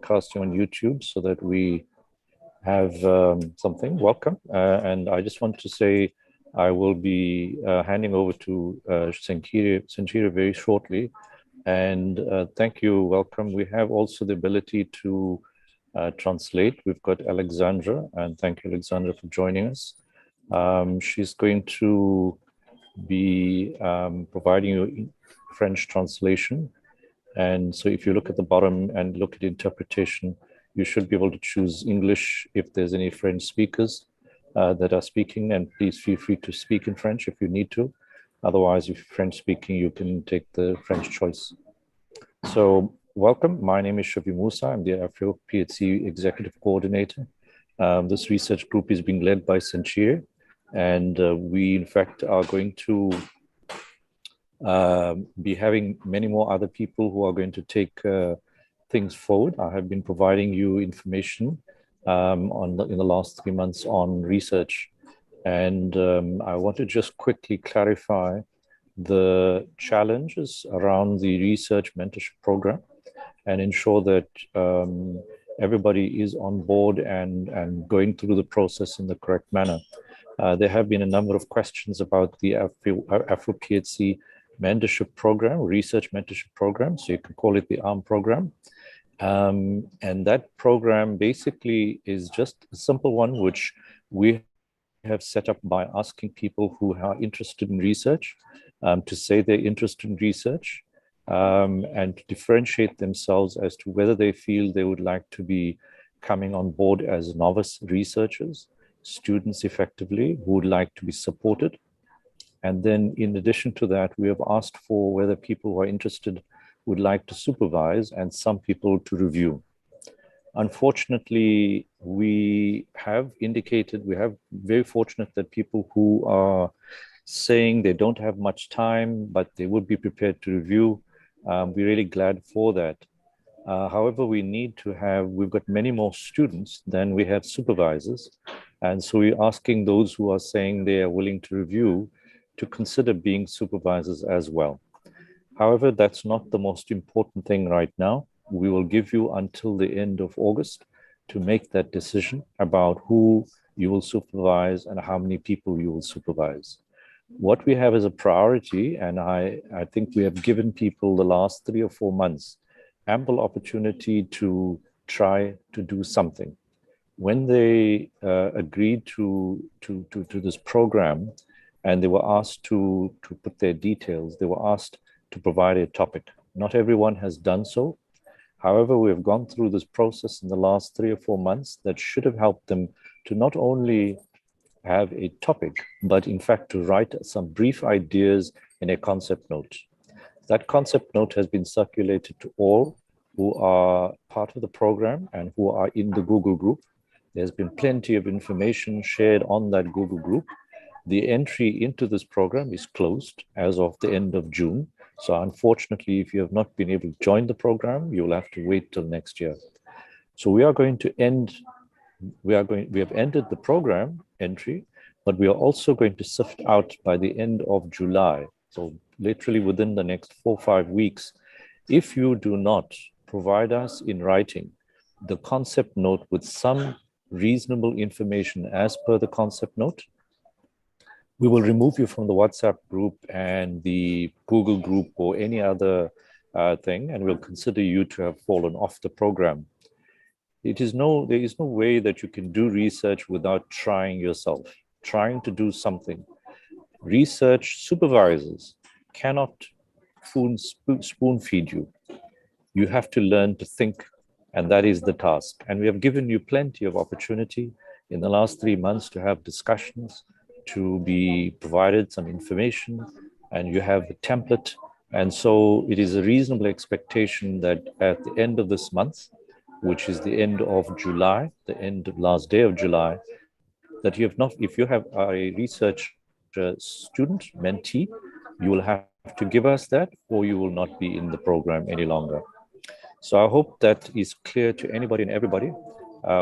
broadcasting on YouTube so that we have something. Welcome. And I just want to say I will be handing over to Sanchira very shortly. And thank you, welcome. We have also the ability to translate. We've got Alexandra, and thank you, Alexandra, for joining us. She's going to be providing you French translation. And so if you look at the bottom and look at interpretation, you should be able to choose English if there's any French speakers that are speaking, and please feel free to speak in French if you need to. Otherwise, if you're French speaking, you can take the French choice. So welcome, my name is Shafi Musa. I'm the AfroPHC Executive Coordinator. This research group is being led by Sanchir, and we in fact are going to be having many more other people who are going to take things forward. I have been providing you information in the last 3 months on research. And I want to just quickly clarify the challenges around the research mentorship program and ensure that everybody is on board and going through the process in the correct manner. There have been a number of questions about the AfroPHC mentorship program, research mentorship program, so you can call it the ARM program. And that program basically is just a simple one, which we have set up by asking people who are interested in research to say they're interested in research and to differentiate themselves as to whether they feel they would like to be coming on board as novice researchers, students effectively, who would like to be supported. And then in addition to that, we have asked for whether people who are interested would like to supervise and some people to review. Unfortunately, we have indicated, we have very fortunate that people who are saying they don't have much time, but they would be prepared to review. We're really glad for that. However, we've got many more students than we have supervisors. And so we're asking those who are saying they are willing to review to consider being supervisors as well. However, that's not the most important thing right now. We will give you until the end of August to make that decision about who you will supervise and how many people you will supervise. What we have as a priority, and I think we have given people the last 3 or 4 months ample opportunity to try to do something. When they agreed to this program, and they were asked to put their details, they were asked to provide a topic. Not everyone has done so. However, we have gone through this process in the last 3 or 4 months that should have helped them to not only have a topic, but in fact to write some brief ideas in a concept note. That concept note has been circulated to all who are part of the program and who are in the Google group. There's been plenty of information shared on that Google group. The entry into this program is closed as of the end of June. So unfortunately, if you have not been able to join the program, you will have to wait till next year. So we have ended the program entry, but we are also going to sift out by the end of July. So literally within the next 4 or 5 weeks, if you do not provide us in writing the concept note with some reasonable information as per the concept note, we will remove you from the WhatsApp group and the Google group or any other thing, and we'll consider you to have fallen off the program. There is no way that you can do research without trying yourself, trying to do something. Research supervisors cannot spoon feed you. You have to learn to think, and that is the task. And we have given you plenty of opportunity in the last 3 months to have discussions, to be provided some information, and you have a template. And so it is a reasonable expectation that at the end of this month, which is the end of July, the last day of July, that you have not, if you have a research student, mentee, you will have to give us that, or you will not be in the program any longer. So I hope that is clear to anybody and everybody.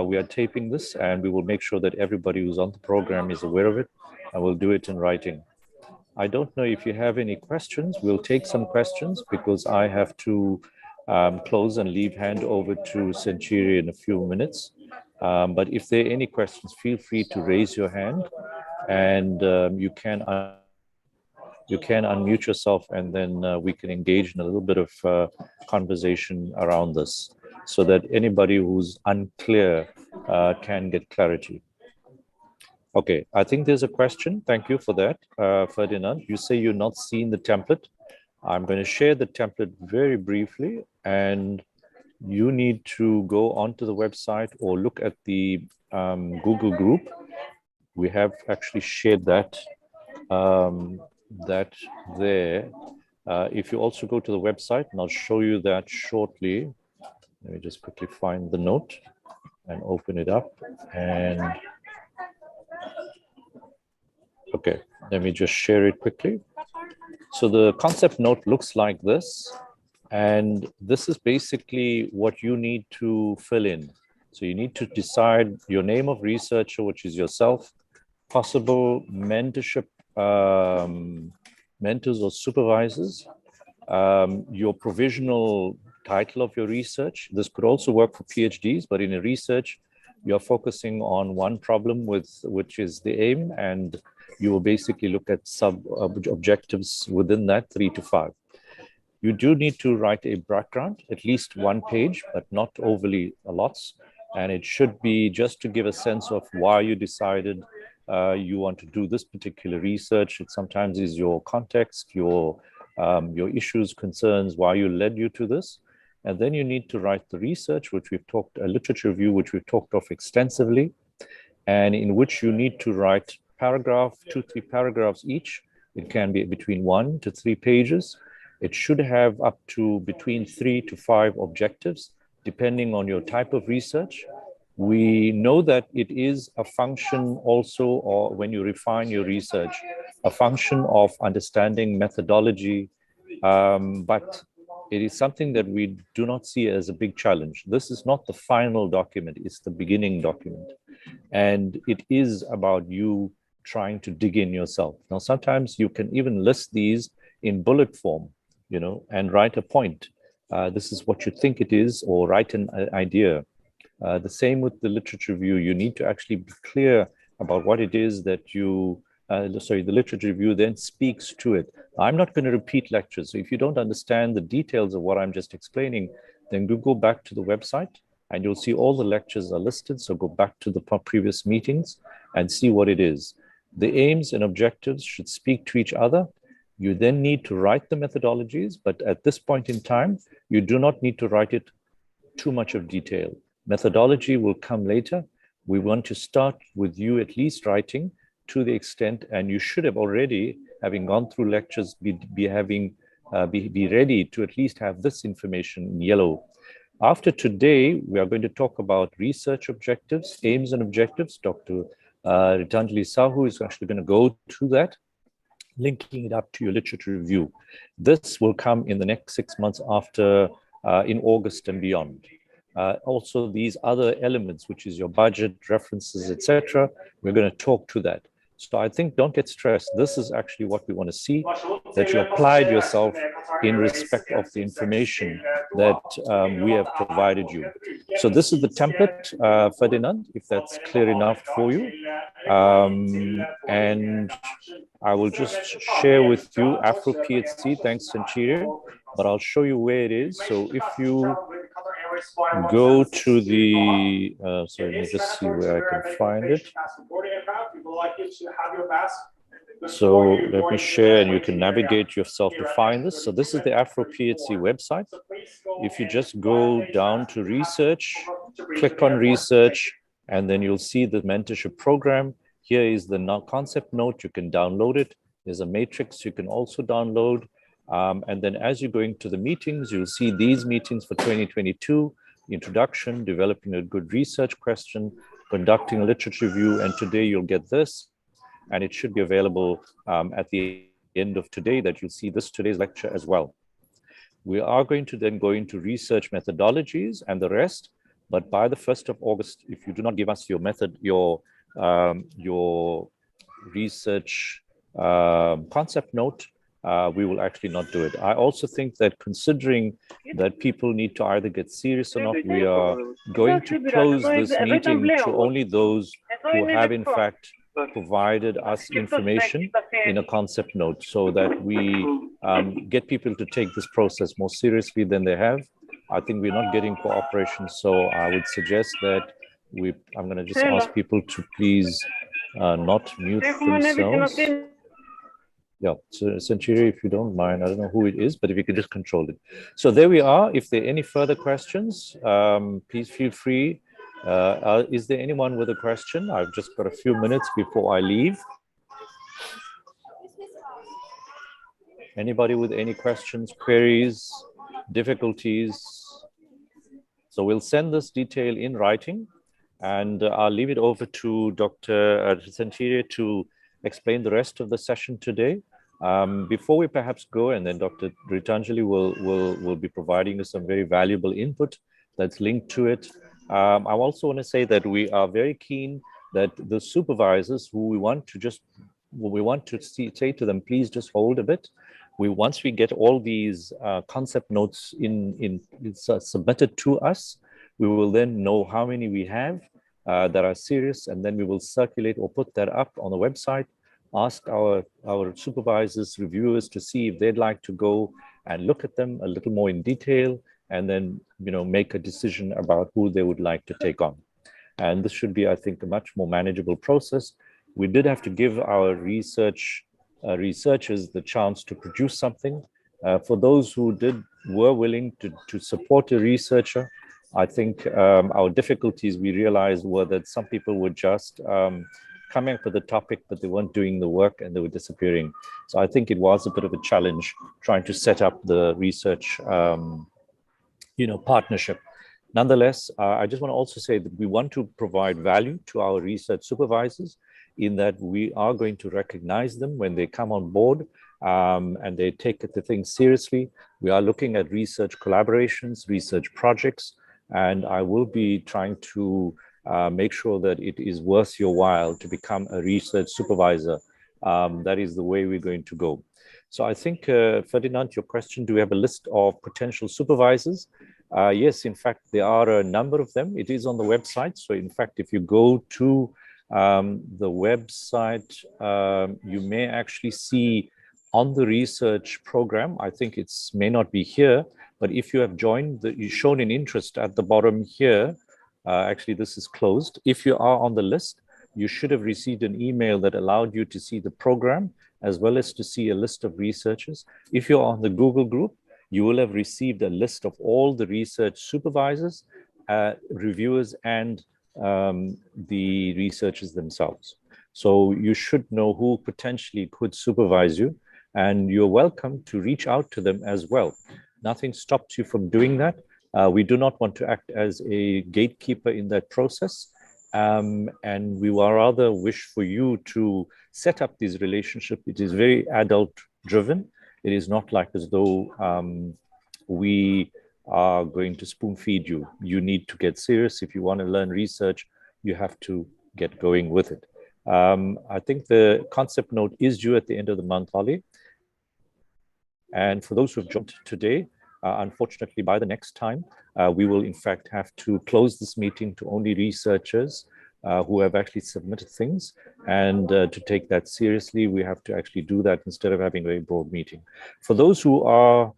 We are taping this, and we will make sure that everybody who's on the program is aware of it, and we'll do it in writing. I don't know if you have any questions. We'll take some questions because I have to close and leave hand over to Century in a few minutes. But if there are any questions, feel free to raise your hand, and you can unmute yourself, and then we can engage in a little bit of conversation around this, so that anybody who's unclear can get clarity. Okay, I think there's a question. Thank you for that, Ferdinand. You say you're not seeing the template. I'm going to share the template very briefly, and you need to go onto the website or look at the Google group. We have actually shared that there. If you also go to the website, and I'll show you that shortly. Let me just quickly find the note and open it up. And okay, let me just share it quickly. So the concept note looks like this, and this is basically what you need to fill in. So you need to decide your name of researcher, which is yourself, possible mentorship, mentors or supervisors, your provisional title of your research. This could also work for PhDs, but in a research, you're focusing on one problem which is the aim, and you will basically look at sub-objectives within that, 3 to 5. You do need to write a background, at least 1 page, but not overly lots. And it should be just to give a sense of why you decided you want to do this particular research. It sometimes is your context, your issues, concerns, why you led you to this. And then you need to write the research, which we've talked, a literature review, which we've talked of extensively, and in which you need to write paragraph, 2-3 paragraphs each. It can be between 1 to 3 pages. It should have up to between 3 to 5 objectives, depending on your type of research. We know that it is a function also, or when you refine your research, a function of understanding methodology, but it is something that we do not see as a big challenge. This is not the final document, it's the beginning document. And it is about you trying to dig in yourself. Now, sometimes you can even list these in bullet form, you know, and write a point. This is what you think it is, or write an idea. The same with the literature review. You need to actually be clear about what it is that you, the literature review then speaks to it. I'm not going to repeat lectures. So if you don't understand the details of what I'm just explaining, then go back to the website and you'll see all the lectures are listed. So go back to the previous meetings and see what it is. The aims and objectives should speak to each other. You then need to write the methodologies, but at this point in time, you do not need to write it too much of detail. Methodology will come later. We want to start with you at least writing to the extent, and you should have already, having gone through lectures, be ready to at least have this information in yellow. After today, we are going to talk about research objectives, aims and objectives. Dr. Ritanjali Sahoo is actually going to go through that, linking it up to your literature review. This will come in the next 6 months after, in August and beyond. Also, these other elements, which is your budget, references, etc., we're going to talk to that. So I think don't get stressed. This is actually what we want to see, that you applied yourself in respect of the information that we have provided you. So this is the template, Ferdinand, if that's clear enough for you. And I will just share with you AfroPHC, thanks Centuria, but I'll show you where it is. So if you go to the, sorry, let me just see where I can find it. So let me share and you can navigate yourself to find this. So this is the AfroPHC website. If you just go down to research, click on research, and then you'll see the mentorship program. Here is the concept note. You can download it. There's a matrix you can also download. And then as you're going to the meetings, you'll see these meetings for 2022, introduction, developing a good research question, conducting a literature review, and today you'll get this, and it should be available at the end of today, that you'll see today's lecture as well. We are going to then go into research methodologies and the rest, but by the 1st of August, if you do not give us your your research concept note, we will actually not do it. I also think that considering that people need to either get serious or not, we are going to close this meeting to only those who have in fact provided us information in a concept note, so that we get people to take this process more seriously than they have. I think we're not getting cooperation, so I would suggest that I'm going to just ask people to please not mute themselves. Yeah, so Century, if you don't mind, I don't know who it is, but if you can just control it. So there we are. If there are any further questions, please feel free. Is there anyone with a question? I've just got a few minutes before I leave. Anybody with any questions, queries, difficulties? So we'll send this detail in writing, and I'll leave it over to Dr. Century to explain the rest of the session today. Before we perhaps go, and then Dr. Ritanjali will be providing us some very valuable input that's linked to it. I also want to say that we are very keen that the supervisors who we want to say to them, please just hold a bit. Once we get all these concept notes submitted to us, we will then know how many we have that are serious, and then we will circulate or put that up on the website, ask our supervisors, reviewers to see if they'd like to go and look at them a little more in detail, and then make a decision about who they would like to take on. And this should be, I think, a much more manageable process. We did have to give our researchers the chance to produce something. For those who were willing to support a researcher, I think our difficulties we realized were that some people were just coming up with the topic, but they weren't doing the work and they were disappearing. So I think it was a bit of a challenge trying to set up the research partnership. Nonetheless, I just want to also say that we want to provide value to our research supervisors, in that we are going to recognize them when they come on board and they take the thing seriously. We are looking at research collaborations, research projects, and I will be trying to make sure that it is worth your while to become a research supervisor. That is the way we're going to go. So I think, Ferdinand, your question, do we have a list of potential supervisors? Yes, in fact, there are a number of them. It is on the website. So in fact, if you go to the website, you may actually see on the research program, I think it may not be here, but if you have joined, you've shown an interest at the bottom here. Actually, this is closed. If you are on the list, you should have received an email that allowed you to see the program, as well as to see a list of researchers. If you're on the Google group, you will have received a list of all the research supervisors, reviewers, and the researchers themselves. So you should know who potentially could supervise you, and you're welcome to reach out to them as well. Nothing stops you from doing that. We do not want to act as a gatekeeper in that process. And we will rather wish for you to set up this relationship. It is very adult driven. It is not like as though we are going to spoon feed you. You need to get serious. If you want to learn research, you have to get going with it. I think the concept note is due at the end of the month, Ali. And for those who have joined today, unfortunately, by the next time, we will in fact have to close this meeting to only researchers who have actually submitted things. And to take that seriously, we have to actually do that instead of having a very broad meeting. For those who are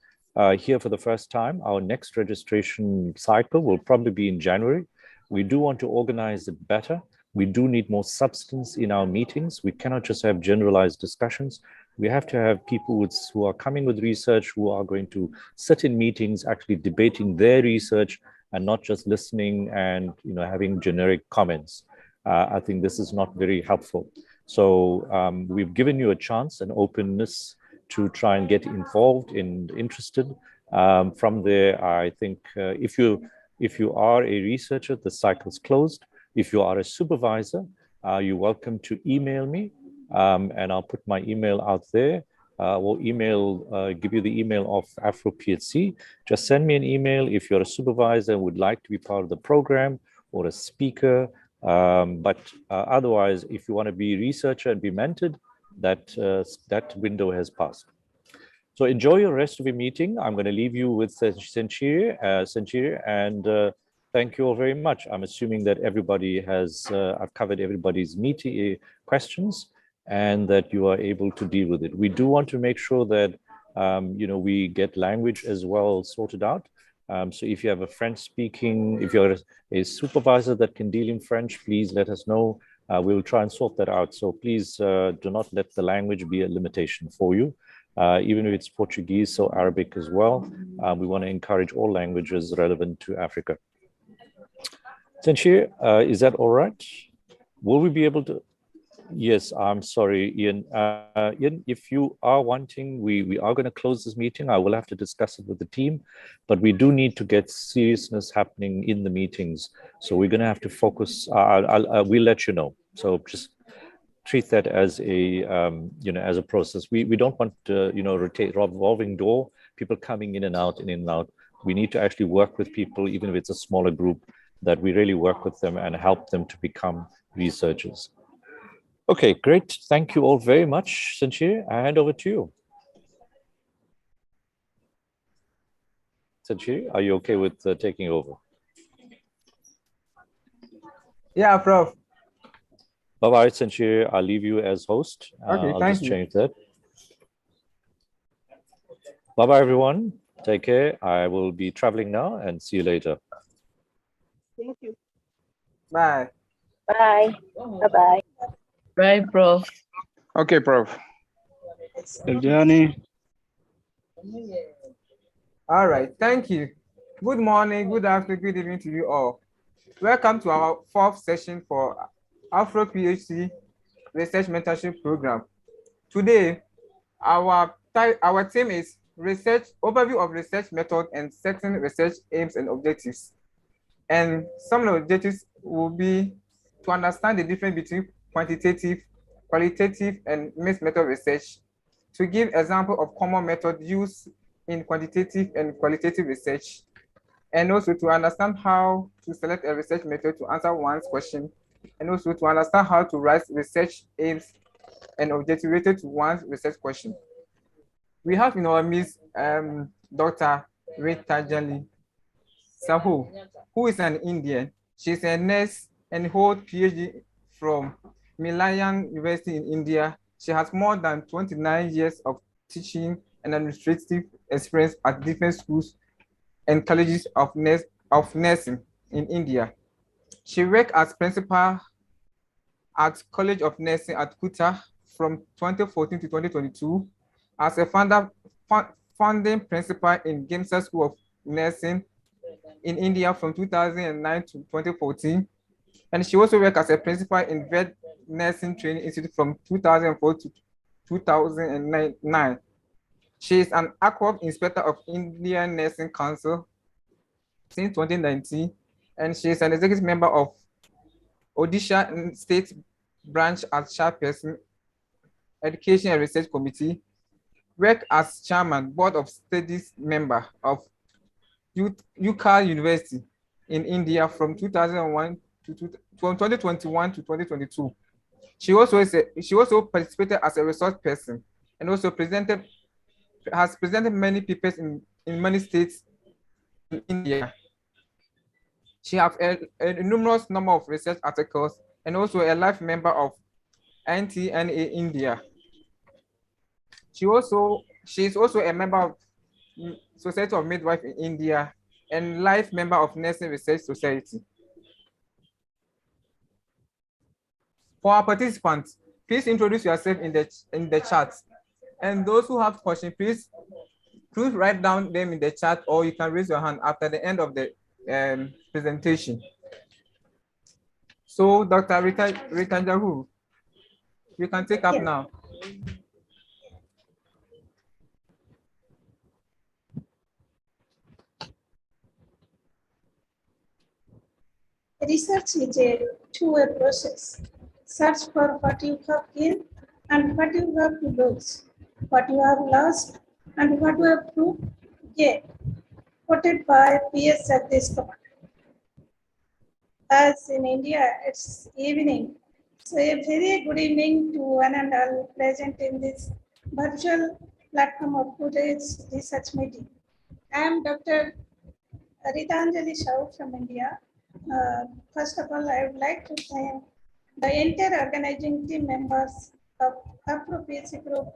here for the first time, our next registration cycle will probably be in January. We do want to organize it better. We do need more substance in our meetings. We cannot just have generalized discussions. We have to have people who are coming with research, who are going to sit in meetings, actually debating their research and not just listening and having generic comments. I think this is not very helpful. So we've given you a chance, an openness to try and get involved and interested. From there, I think if you are a researcher, the cycle's closed. If you are a supervisor, you're welcome to email me, and I'll put my email out there. We'll give you the email of AfroPHC. Just send me an email if you're a supervisor and would like to be part of the program or a speaker. But otherwise, if you want to be a researcher and be mentored, that window has passed. So enjoy your rest of your meeting. I'm going to leave you with Senchir, and thank you all very much. I'm assuming that everybody has, I've covered everybody's meeting questions and that you are able to deal with it. We do want to make sure that, we get language as well sorted out. So if you have a French speaking, if you're a supervisor that can deal in French, please let us know. We'll try and sort that out. So please do not let the language be a limitation for you. Even if it's Portuguese, so Arabic as well. We want to encourage all languages relevant to Africa. Senchir, is that all right? Will we be able to? Yes, I'm sorry, Ian. Ian, if you are wanting, we are going to close this meeting. I will have to discuss it with the team, but we do need to get seriousness happening in the meetings. So we're going to have to focus. We'll let you know. So just treat that as a as a process. We don't want rotate revolving door, people coming in and out, in and out. We need to actually work with people, even if it's a smaller group, that we really work with them and help them to become researchers. Okay, great. Thank you all very much, Senchir. I hand over to you. Senchir, are you okay with taking over? Yeah, Prof. Bye-bye, Senchir. I'll leave you as host. Okay, I'll thank just you. change that. Bye-bye, everyone. Take care. I will be traveling now and see you later. Thank you. Bye. Bye. Bye-bye. Bye, Prof. Okay, Prof. Good journey. All right, thank you. Good morning, good afternoon, good evening to you all. Welcome to our fourth session for AfroPHC Research Mentorship Program. Today, our theme is research overview of research method and setting research aims and objectives. And some of the objectives will be to understand the difference between quantitative, qualitative, and mixed method research, to give example of common method used in quantitative and qualitative research, and also to understand how to select a research method to answer one's question, and also to understand how to write research aims and objectives related to one's research question. We have in our midst Dr. Ritanjali Sahoo, who is an Indian. She's a nurse and holds PhD from Milan University in India. She has more than 29 years of teaching and administrative experience at different schools and colleges of nursing in India. She worked as principal at College of Nursing at Kuta from 2014 to 2022, as a founding principal in Gamsa School of Nursing in India from 2009 to 2014. And she also worked as a principal in Vet Nursing Training Institute from 2004 to 2009. She is an ACOP Inspector of Indian Nursing Council since 2019, and she is an executive member of Odisha State Branch as Chairperson, Education and Research Committee, worked as Chairman, Board of Studies member of UCAL University in India from 2021 to 2022. She also participated as a resource person and also has presented many papers in many states in India. She has a numerous number of research articles and also a life member of NTNA India. She is also a member of Society of Midwife in India and life member of Nursing Research Society. For our participants, please introduce yourself in the chat. And those who have questions, please write down them in the chat, or you can raise your hand after the end of the presentation. So Dr. Ritanjali, you can take up now. Research is a two-way process. Search for what you have gained and what you have to lose, what you have lost and what you have to gain. Quoted by P.S. Satish. As in India, it's evening. So a very good evening to one and all present in this virtual platform of today's research meeting. I am Dr. Ritanjali Sahoo from India. First of all, I would like to thank the entire organizing team members of AfroPHC group,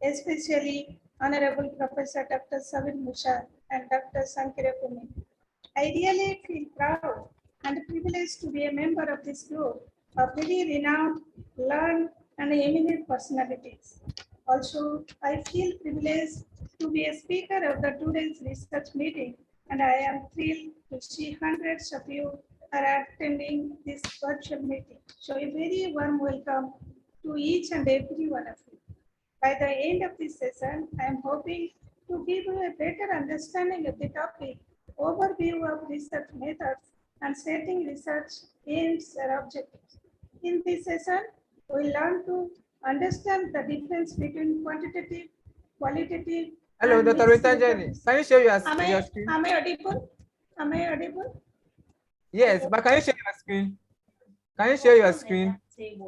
especially Honorable Professor Dr. Savin Mushar and Dr. Sankira Kumi. I really feel proud and privileged to be a member of this group of very renowned, learned, and eminent personalities. Also, I feel privileged to be a speaker of the today's research meeting, and I am thrilled to see hundreds of you are attending this virtual meeting. So a very warm welcome to each and every one of you. By the end of this session, I am hoping to give you a better understanding of the topic, overview of research methods, and setting research aims or objectives. In this session, we learn to understand the difference between quantitative, qualitative. Hello, Dr. Ritanjali. Can you share your screen? Am I audible? Am I audible? Yes, but can you share your screen? Can you share your screen?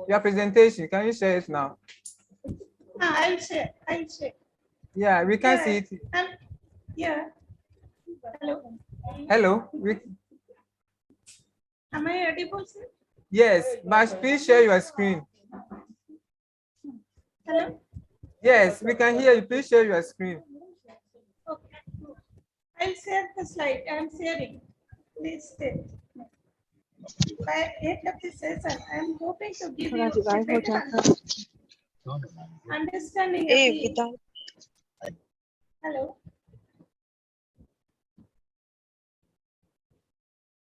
Your presentation, can you share it now? I'll share. Yeah, we can see it. Yeah. Hello. Hello. Am I audible, sir? Yes, but please share your screen. Hello. Yes, we can hear you. Please share your screen. Okay. I'll share the slide. I'm sharing. Please stay. By end of this session, I'm hoping to give you a better understanding of the... Hello.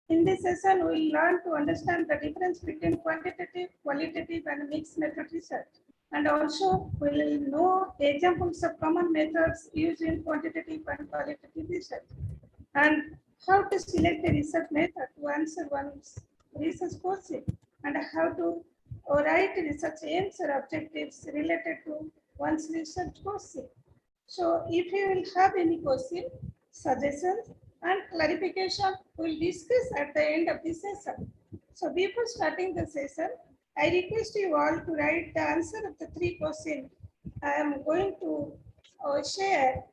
In this session, we'll learn to understand the difference between quantitative, qualitative, and mixed method research. And also, we'll know examples of common methods used in quantitative and qualitative research, and how to select a research method to answer one's research question, and how to write research aims or objectives related to one's research question. So if you will have any question, suggestions, and clarification, we'll discuss at the end of this session. So before starting the session, I request you all to write the answer of the 3 questions I am going to share.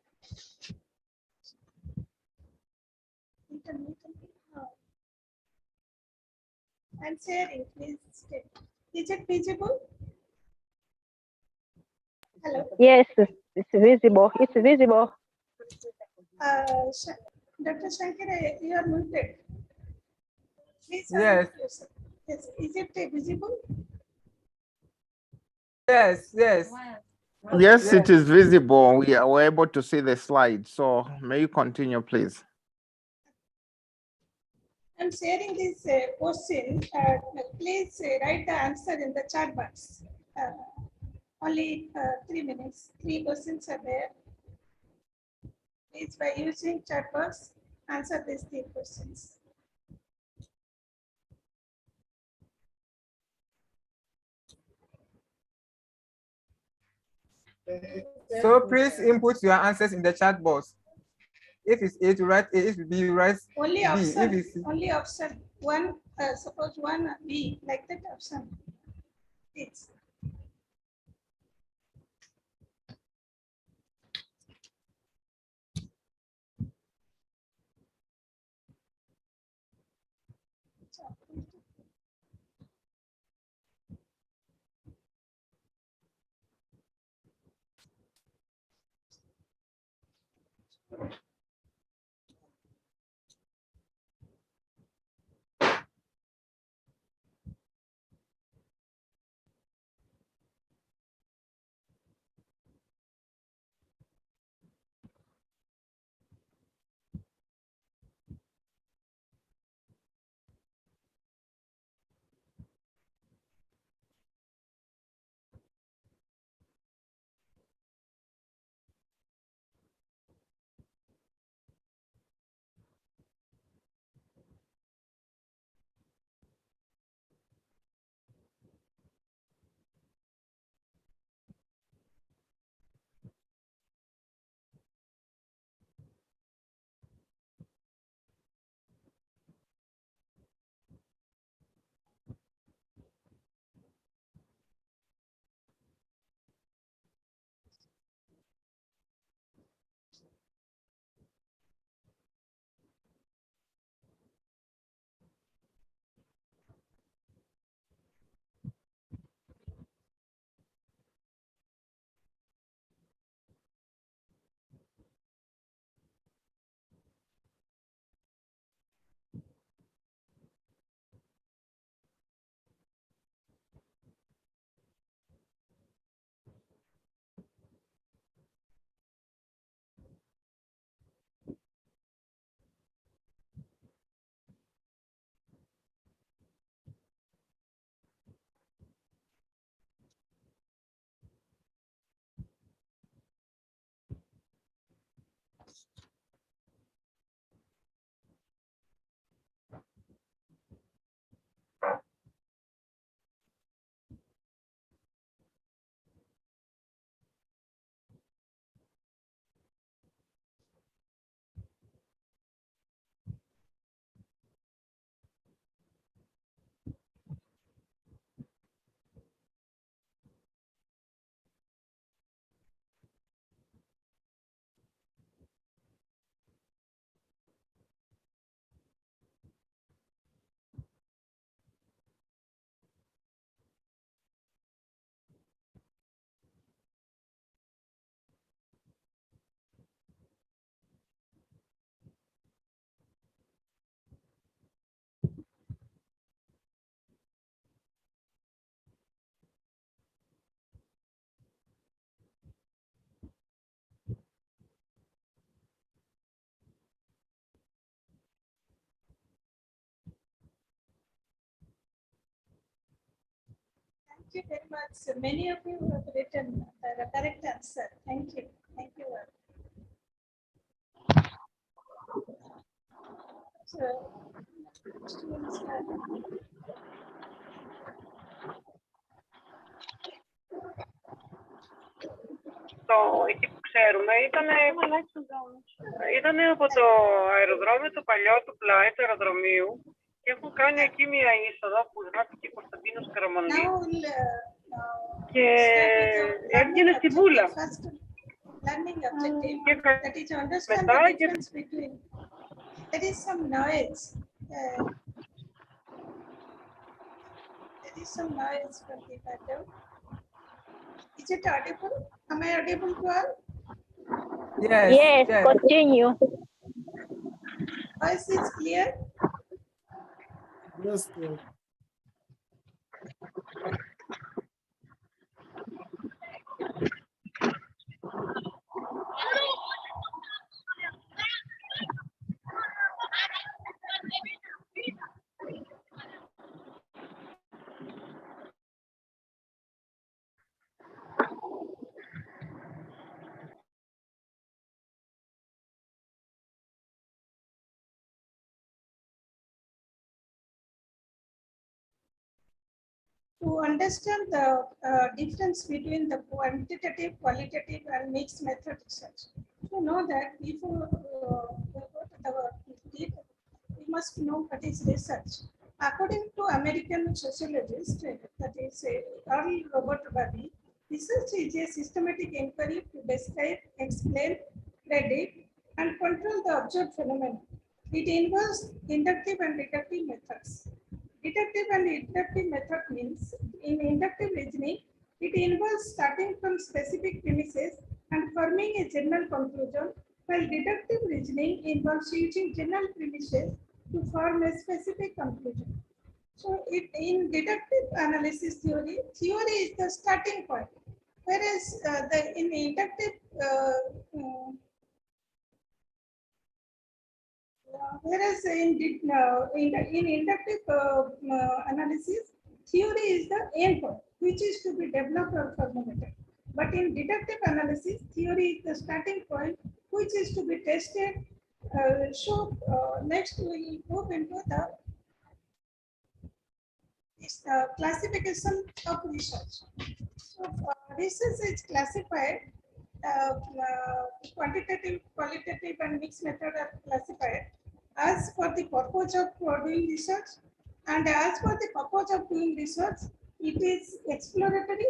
I'm sharing, please stay. Is it visible? Hello? Yes, it's visible. It's visible. Dr. Shankara, you are muted. Please Yes. Yes. Is it visible? Yes, yes. Yes, it is visible. We are able to see the slide. So may you continue, please. I'm sharing this question. Please write the answer in the chat box. Only 3 minutes. 3 questions are there. Please, by using chat box, answer these 3 questions. So please input your answers in the chat box. If it's A to write A, if it's B, you write only B. option, If it's only option. One, suppose one B, like that option. It's you very much. Many of you have written the correct answer. Thank you. Thank you. So, students, εκεί που ξέρουμε ήταν από το αεροδρόμιο το παλιό του πλάι του αεροδρομίου και έχουν κάνει εκεί μια είσοδο που γράφτηκε Κωνσταντίνος Καραμανλής και έβγαινε στη Βούλα. learning objective that is to understand the difference between. There is some noise. There is some noise from the background. Is it audible? Am I audible to all? Yes. Yes, continue. Voice is clear? Yes, sir. To understand the difference between the quantitative, qualitative, and mixed method research, to know that before we go to the detail, we must know what is research. According to American sociologist, that is Earl Robert Barbie, research is a systematic inquiry to describe, explain, predict, and control the observed phenomena. It involves inductive and deductive methods. Deductive and inductive method means in inductive reasoning, it involves starting from specific premises and forming a general conclusion, while deductive reasoning involves using general premises to form a specific conclusion. So in deductive analysis theory is the starting point, whereas in inductive whereas in inductive analysis, theory is the end point, which is to be developed or formulated. But in deductive analysis, theory is the starting point, which is to be tested. Next we will move into the classification of research. So research is classified. Quantitative, qualitative, and mixed method are classified as for the purpose of doing research, and as for the purpose of doing research, it is exploratory,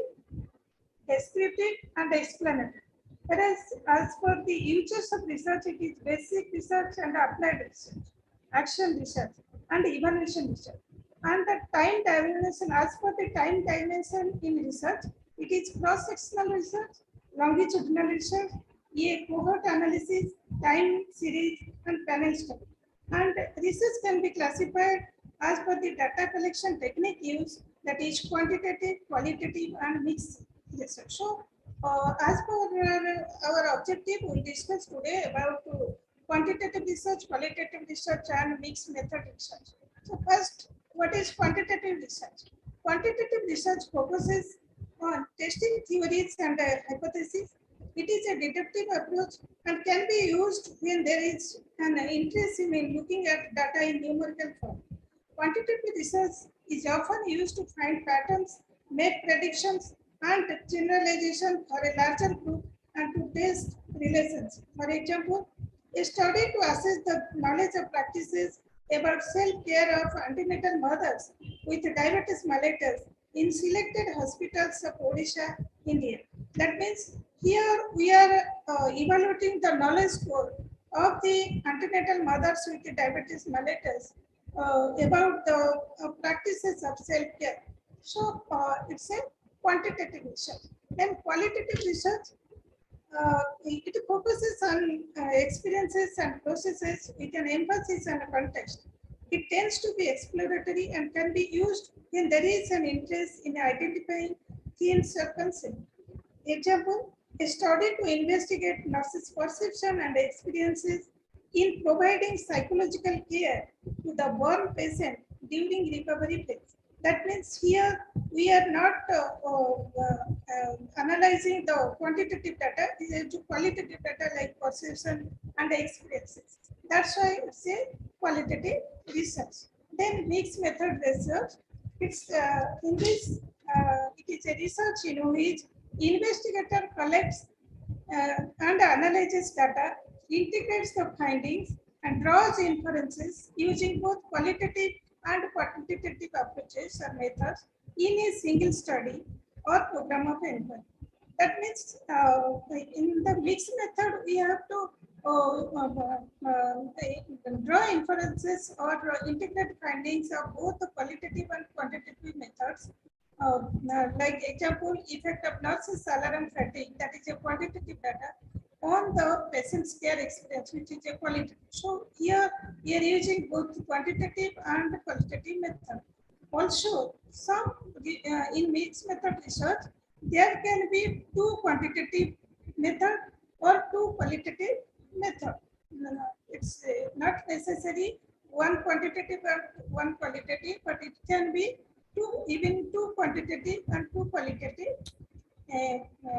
descriptive, and explanatory. Whereas as for the uses of research, it is basic research and applied research, action research, and evaluation research. And the time dimension, as for the time dimension in research, it is cross-sectional research, longitudinal research, cohort analysis, time series, and panel study. And research can be classified as per the data collection technique used, that is quantitative, qualitative, and mixed research. So as per our objective, we will discuss today about quantitative research, qualitative research, and mixed method research. So first, what is quantitative research? Quantitative research focuses on testing theories and hypotheses. It is a deductive approach and can be used when there is an interest in looking at data in numerical form. Quantitative research is often used to find patterns, make predictions, and generalization for a larger group and to test relations. For example, a study to assess the knowledge of practices about self-care of antenatal mothers with diabetes mellitus in selected hospitals of Odisha, India. That means here we are evaluating the knowledge score of the antenatal mothers with diabetes mellitus about the practices of self-care. So it's a quantitative research. Then qualitative research, it focuses on experiences and processes with an emphasis and a context. It tends to be exploratory and can be used when there is an interest in identifying themes or concepts. Example, a study to investigate nurses' perception and experiences in providing psychological care to the born patient during recovery phase. That means here we are not analyzing the quantitative data, it is qualitative data like perception and experiences. That's why it's a qualitative research. Then mixed method research. It's in this it is a research in which investigator collects and analyzes data, integrates the findings, and draws inferences using both qualitative and quantitative approaches or methods in a single study or program of inquiry. That means in the mixed method, we have to draw inferences or integrate findings of both the qualitative and quantitative methods. Like example, effect of nurses' alarm fatigue, that is a quantitative data, on the patient's care experience, which is a qualitative. So here we are using both quantitative and qualitative method. Also, some in mixed method research, there can be two quantitative method or two qualitative method. It's not necessary one quantitative and one qualitative, but it can be even two quantitative and two qualitative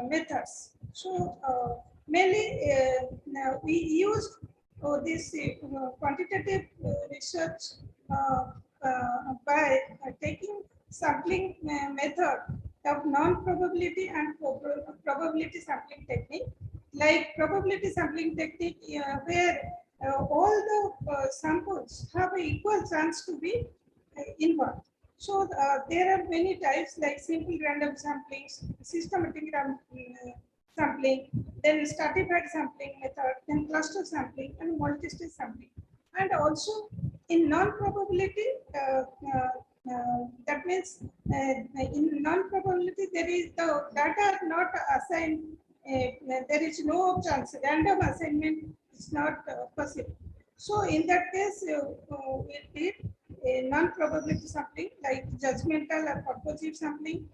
methods. So mainly now we used this quantitative research by taking sampling method of non-probability and probability sampling technique. Like probability sampling technique where all the samples have an equal chance to be involved. So there are many types like simple random sampling, systematic sampling, then stratified sampling method, then cluster sampling and multi-stage sampling. And also in non-probability, that means in non-probability there is the data not assigned, there is no chance, random assignment is not possible. So in that case, we did a non-probability sampling like judgmental or purposive sampling,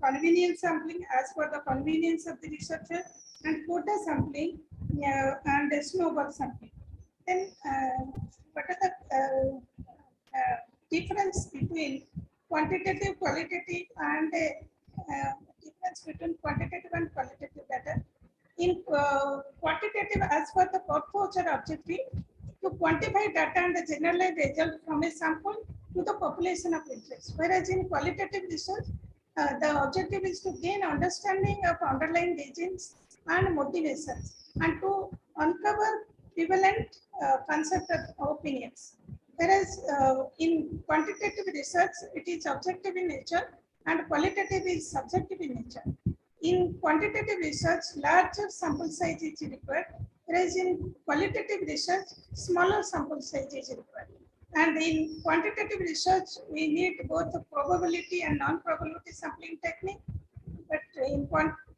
convenience sampling as per the convenience of the researcher, and quota sampling and snowball sampling. Then what are the difference between quantitative, qualitative, and difference between quantitative and qualitative data? In quantitative, as per the purpose or objective, to quantify data and generalize result from a sample to the population of interest. Whereas in qualitative research, the objective is to gain understanding of underlying reasons and motivations and to uncover prevalent concept or opinions. Whereas in quantitative research, it is objective in nature and qualitative is subjective in nature. In quantitative research, larger sample size is required, whereas in qualitative research, smaller sample size is required. And in quantitative research, we need both the probability and non-probability sampling technique, but in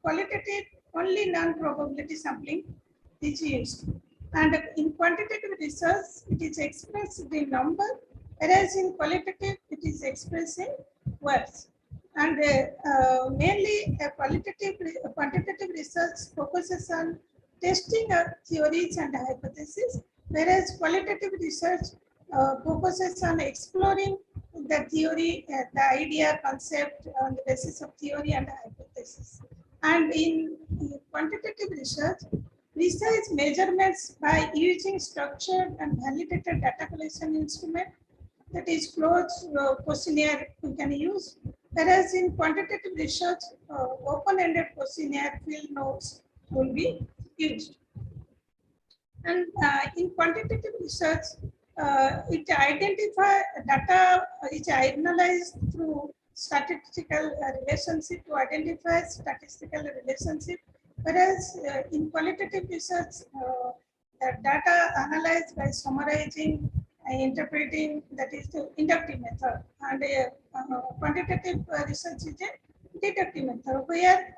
qualitative, only non-probability sampling is used. And in quantitative research, it is expressed in number, whereas in qualitative, it is expressed in words. And mainly quantitative research focuses on testing of theories and hypotheses, whereas qualitative research focuses on exploring the theory, the idea, concept on the basis of theory and hypothesis. And in quantitative research, precise measurements by using structured and validated data collection instrument, that is closed questionnaire we can use. Whereas in quantitative research, open-ended questionnaire field notes will be used. And in quantitative research, it identifies data is analyzed through statistical relationship to identify statistical relationship. Whereas in qualitative research, the data analyzed by summarizing, interpreting, that is the inductive method, and quantitative research is a deductive method, where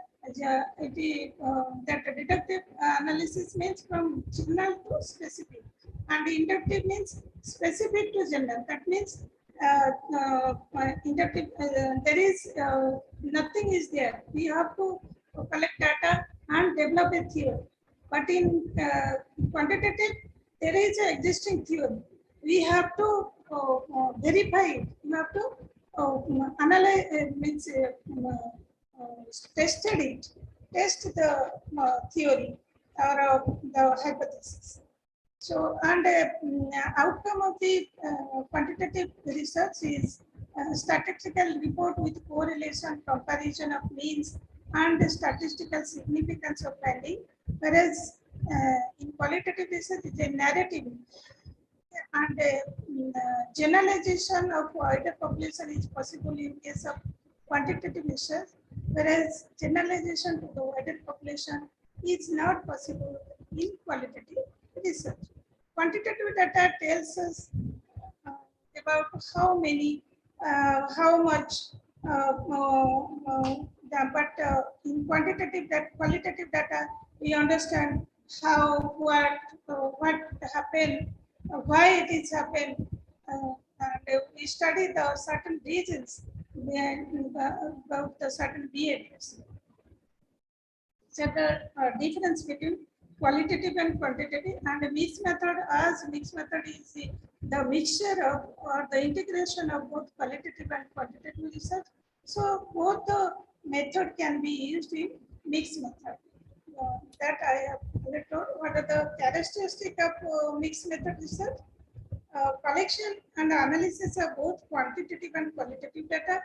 that deductive analysis means from general to specific, and inductive means specific to general. That means inductive, there is nothing is there. We have to collect data and develop a theory. But in quantitative, there is an existing theory. We have to verify it. We have to analyze means tested it, test the theory or the hypothesis. So, and outcome of the quantitative research is statistical report with correlation, comparison of means, and the statistical significance of finding. Whereas in qualitative research, it is a narrative, and generalization of wider population is possible in case of quantitative research, whereas generalization to the wider population is not possible in qualitative research. Quantitative data tells us about how many, how much, but in qualitative data, we understand how, what happened, why it is happened, and we study the certain reasons about the certain behaviors. So the difference between qualitative and quantitative, and the mixed method, as mixed method is the mixture of or the integration of both qualitative and quantitative research. So both the method can be used in mixed method. That I have told. What are the characteristics of mixed method research? Collection and analysis of both quantitative and qualitative data,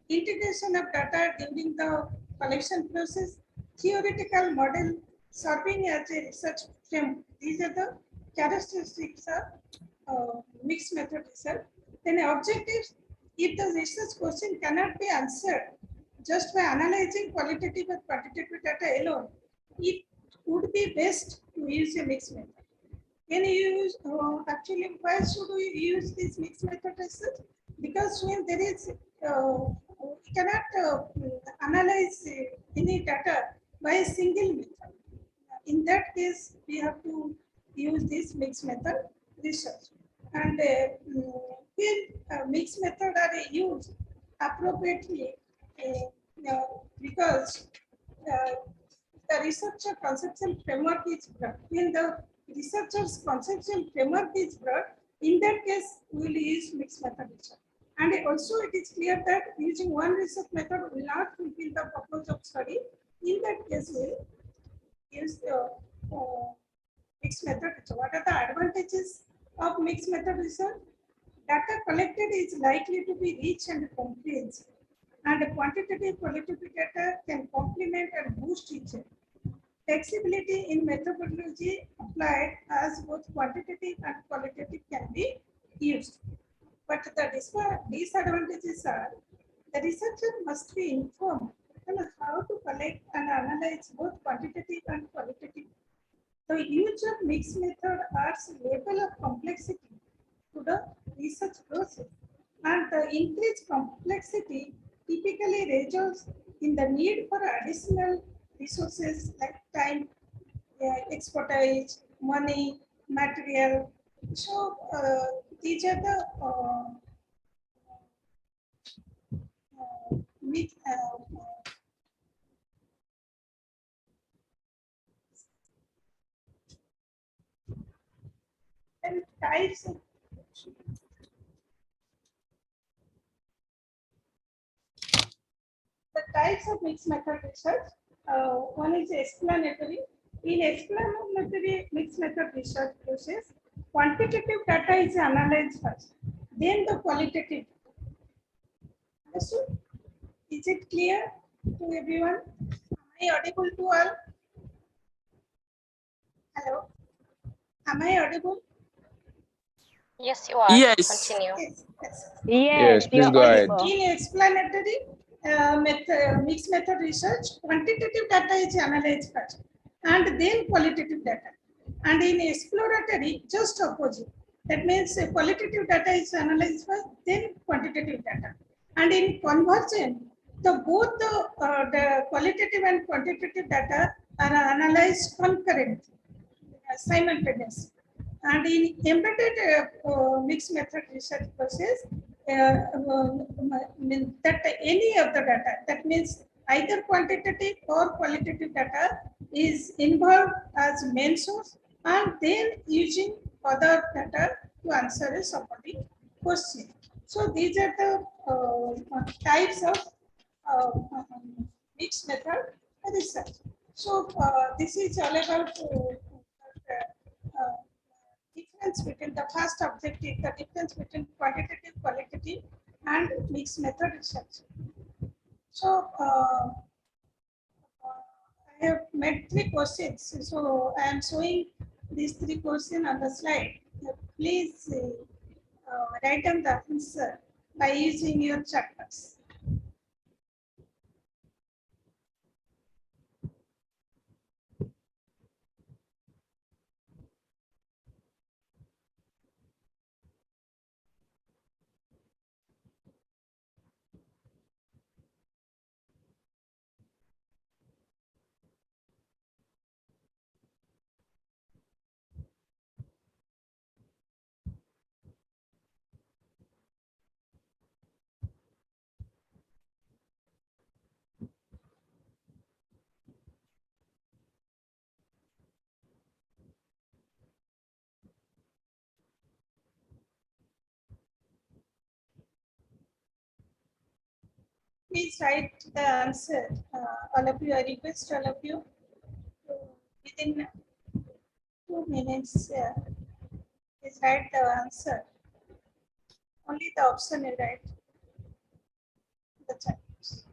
integration of data during the collection process, theoretical model serving as a research frame. These are the characteristics of mixed method research. Then objectives: if the research question cannot be answered just by analyzing qualitative and quantitative data alone, it would be best to use a mixed method. Can you use, actually, why should we use this mixed method research? Because when there is, we cannot analyze any data by a single method. In that case, we have to use this mixed method research. And when mixed method are used appropriately, because the researcher conceptual framework is broad. When the researcher's conceptual framework is broad, in that case, we will use mixed method research. And also, it is clear that using one research method will not fulfill the purpose of study. In that case, we will use the mixed method research. What are the advantages of mixed method research? Data collected is likely to be rich and comprehensive, and quantitative qualitative data can complement and boost each other. Flexibility in methodology applied as both quantitative and qualitative can be used. But the disadvantages are the researcher must be informed on how to collect and analyze both quantitative and qualitative. The use of mixed method adds a level of complexity to the research process, and the increased complexity typically results in the need for additional resources like time, expertise, money, material. So these are the and types of the types of mixed method research. One is explanatory. In explanatory mixed method research process, quantitative data is analyzed first, then the qualitative. Understood? Is it clear to everyone? Am I audible to all? Hello? Am I audible? Yes, you are. Yes. Continue. Yes, please you're go ahead. audible. In explanatory mixed method research, quantitative data is analyzed first, and then qualitative data. And in exploratory, just opposite. That means qualitative data is analyzed first, then quantitative data. And in conversion, both the qualitative and quantitative data are analyzed concurrently, simultaneously. And in embedded mixed method research process, that any of the data, that means either quantitative or qualitative data is involved as main source, and then using other data to answer a supporting question. So these are the types of mixed method research. So this is all about difference between the first objective, the difference between quantitative, qualitative, and mixed method research. So I have made 3 questions. So I am showing these 3 questions on the slide. Please write down the answer by using your chat box. Please write the answer. All of you, I request all of you within 2 minutes. Please write the answer. Only the option you write. The chat box.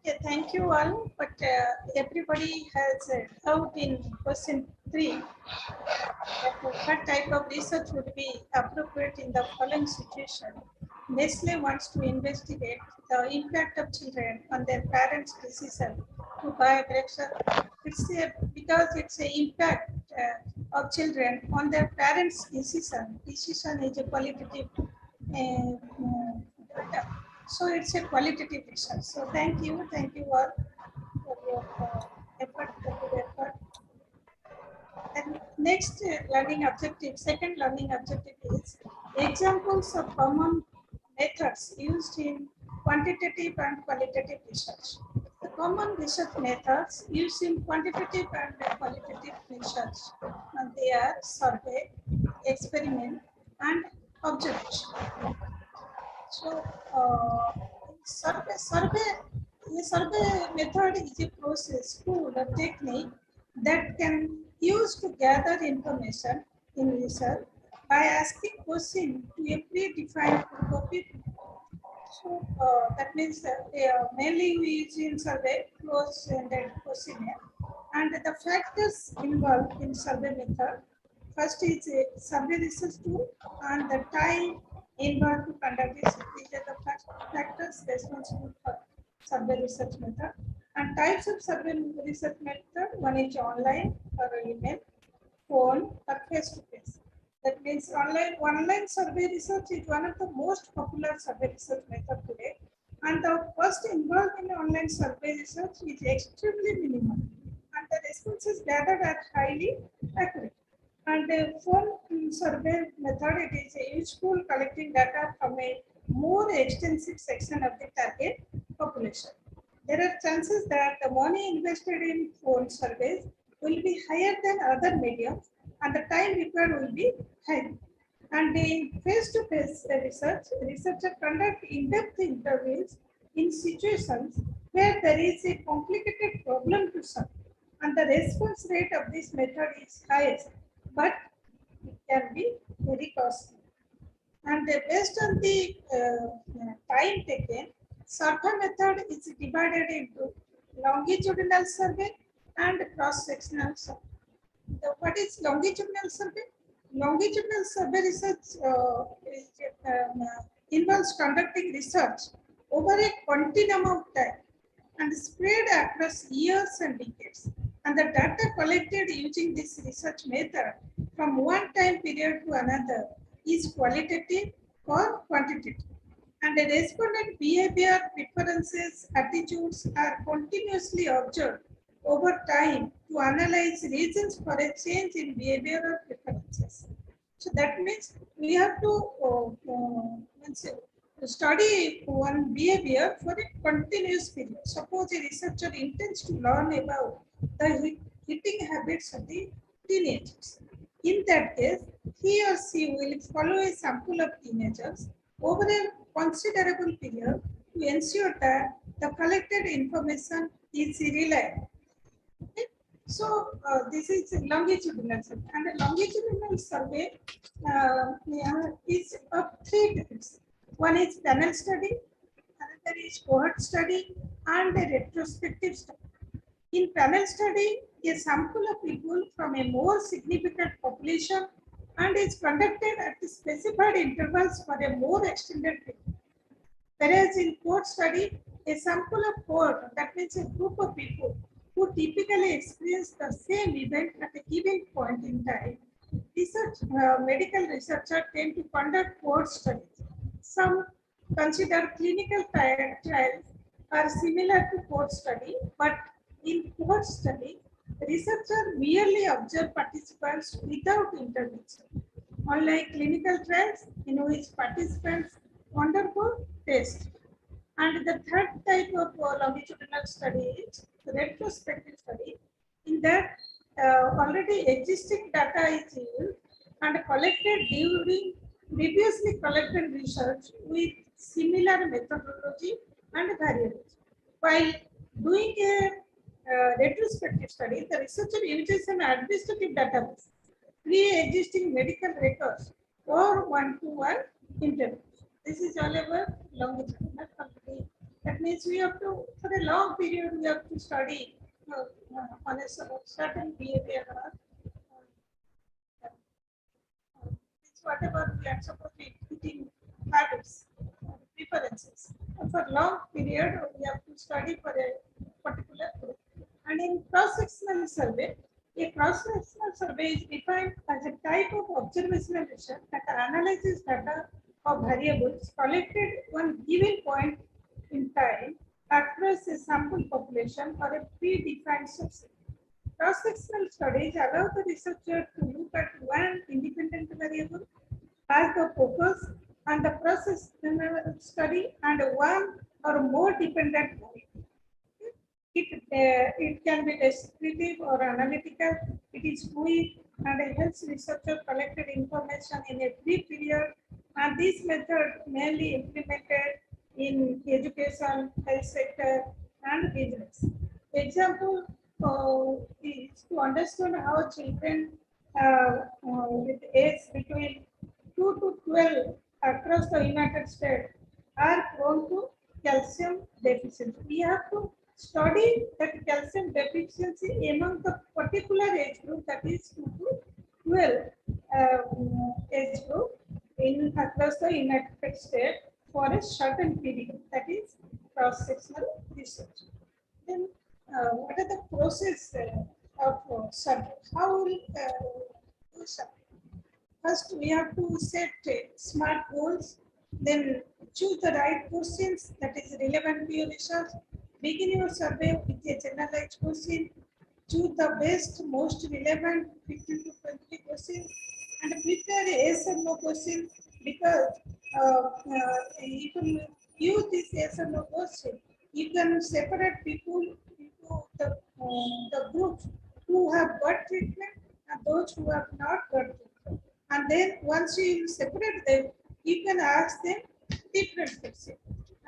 Yeah, thank you all. But everybody has a doubt in question 3. What type of research would be appropriate in the following situation? Nestle wants to investigate the impact of children on their parents' decision to buy a breakfast. Because it's an impact of children on their parents' decision. Decision is a qualitative data. So it's a qualitative research. So thank you all for your effort. And next learning objective, second learning objective is examples of common methods used in quantitative and qualitative research. The common research methods used in quantitative and qualitative research, and they are survey, experiment, and observation. So, survey method is a process, tool, or technique that can use to gather information in research by asking questions to a predefined group of people. So that means mainly we use in survey close-ended questionnaire, and the factors involved in survey method. First is a survey research tool and the time involved to conduct research. These are the first factors responsible for survey research method. And types of survey research method, one is online or email, phone or face-to-face. That means online survey research is one of the most popular survey research method today. And the cost involved in online survey research is extremely minimal. And the responses gathered are highly accurate. And the phone survey method, it is useful collecting data from a more extensive section of the target population. There are chances that the money invested in phone surveys will be higher than other mediums and the time required will be high. And in face-to-face research, researchers conduct in-depth interviews in situations where there is a complicated problem to solve. And the response rate of this method is highest, but it can be very costly. And based on the time taken, survey method is divided into longitudinal survey and cross-sectional survey. What is longitudinal survey? Longitudinal survey research involves conducting research over a continuum of time and spread across years and decades. And the data collected using this research method from one time period to another is qualitative or quantitative. And the respondent behavior, preferences, attitudes are continuously observed over time to analyze reasons for a change in behavior or preferences. So that means we have to study one behavior for a continuous period. Suppose a researcher intends to learn about the eating habits of the teenagers. In that case, he or she will follow a sample of teenagers over a considerable period to ensure that the collected information is reliable. Okay? So this is longitudinal survey, and a longitudinal survey is of three types. One is panel study, another is cohort study, and a retrospective study. In panel study, a sample of people from a more significant population and is conducted at specified intervals for a more extended period. Whereas in cohort study, a sample of cohort, that means a group of people who typically experience the same event at a given point in time. Medical researchers tend to conduct cohort studies. Some consider clinical trials are similar to cohort study, but in cohort study, researchers merely observe participants without intervention. Unlike clinical trials in which participants undergo tests. And the third type of longitudinal study is retrospective study. In that, already existing data is used and collected during previously collected research with similar methodology and variables. While doing a retrospective study, the researcher uses an administrative database, pre-existing medical records, or one-to-one interviews. This is all about longitudinal study. That means we have to, for a long period, we have to study on a certain behavior or whatever we are supposed to be eating habits, preferences. And for long period, we have to study for a particular group. And in cross-sectional survey, a cross-sectional survey is defined as a type of observational research that analyzes data of variables collected one given point in time across a sample population or a predefined subset. Cross-sectional studies allow the researcher to look at one independent variable as the focus and the process study and one or more dependent variable. It can be descriptive or analytical. It is quick and it helps researchers collected information in a brief period. And this method mainly implemented in education, health sector, and business. Example is to understand how children with age between 2 to 12 across the United States are prone to calcium deficiency. We have to study that calcium deficiency among the particular age group, that is 2 to 12. age group in across the United States for a certain period, that is cross-sectional research. Then what are the process of survey? How will do survey? First, we have to set smart goals, then choose the right questions that is relevant to your research. Begin your survey with a generalized question. Choose the best, most relevant 15 to 20 questions and prepare a yes or no question because you can use this yes or no question. You can separate people into the groups who have got treatment and those who have not got treatment. And then once you separate them, you can ask them different questions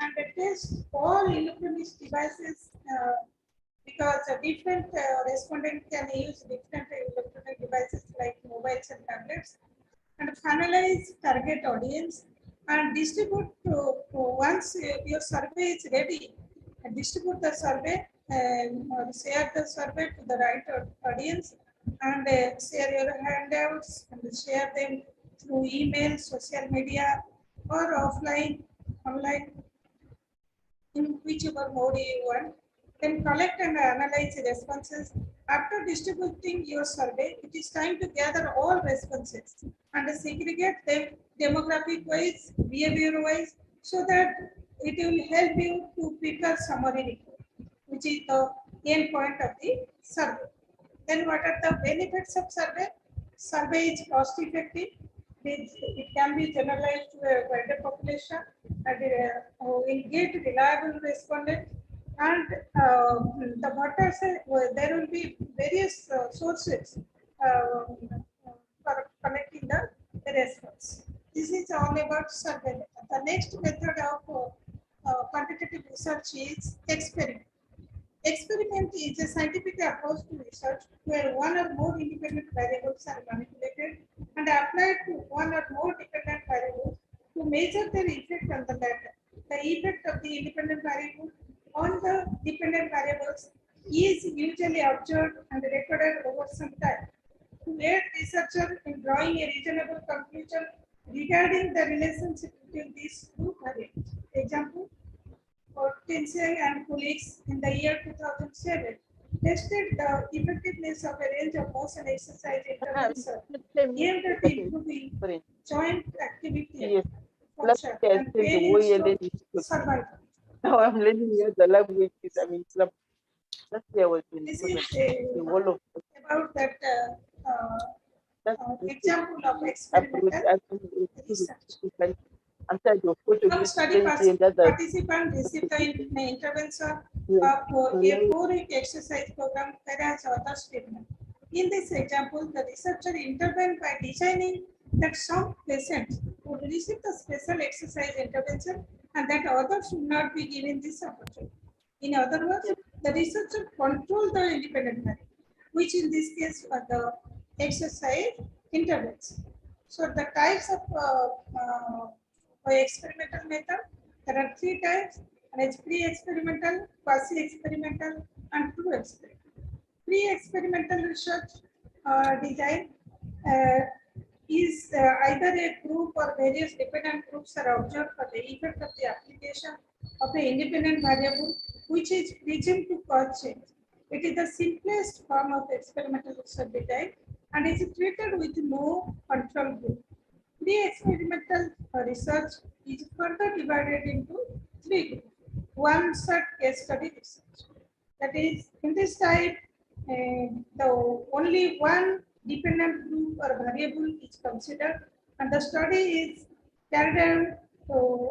and test all electronic devices because a different respondent can use different electronic devices like mobiles and tablets and finalize target audience and distribute once your survey is ready, distribute the survey or share the survey to the right audience and share your handouts and share them through email, social media or offline, online in whichever mode you want. Then collect and analyze the responses. After distributing your survey, it is time to gather all responses and segregate them demographic wise, behavior wise, so that it will help you to prepare summary report, which is the end point of the survey. Then what are the benefits of survey? Survey is cost effective. It can be generalized to a wider population and will get reliable respondent. And the water there will be various sources for collecting the response. This is all about survey method. The next method of quantitative research is experiment. Experiment is a scientific approach to research where one or more independent variables are manipulated and applied to one or more dependent variables to measure their effect on the latter. The effect of the independent variable on the dependent variables is usually observed and recorded over some time. To aid researcher in drawing a reasonable conclusion regarding the relationship between these two variables. Example, Ritanjali and colleagues in the year 2007 tested the effectiveness of a range of motion exercise intervals aimed at improving joint activity, function, and pain survival. Now I'm learning here the languages. I mean, last year was in This the wall of about that example of experimental research. I'm trying to put Some study participants received the intervention of a 4-week exercise program, whereas others did not. In this example, the researcher intervened by designing that some patients would receive the special exercise intervention and that others should not be given this opportunity. In other words, the researcher controlled the independent variable, which in this case are the exercise intervention. So the types of by experimental method, there are 3 types, and it's pre-experimental, quasi-experimental, and true experimental. Pre-experimental research design is either a group or various dependent groups are observed for the effect of the application of an independent variable, which is presumed to cause change. It is the simplest form of experimental research design and is treated with no control group. Pre-experimental research is further divided into 3 groups. One such case study research. That is, in this type, the only one dependent group or variable is considered, and the study is carried out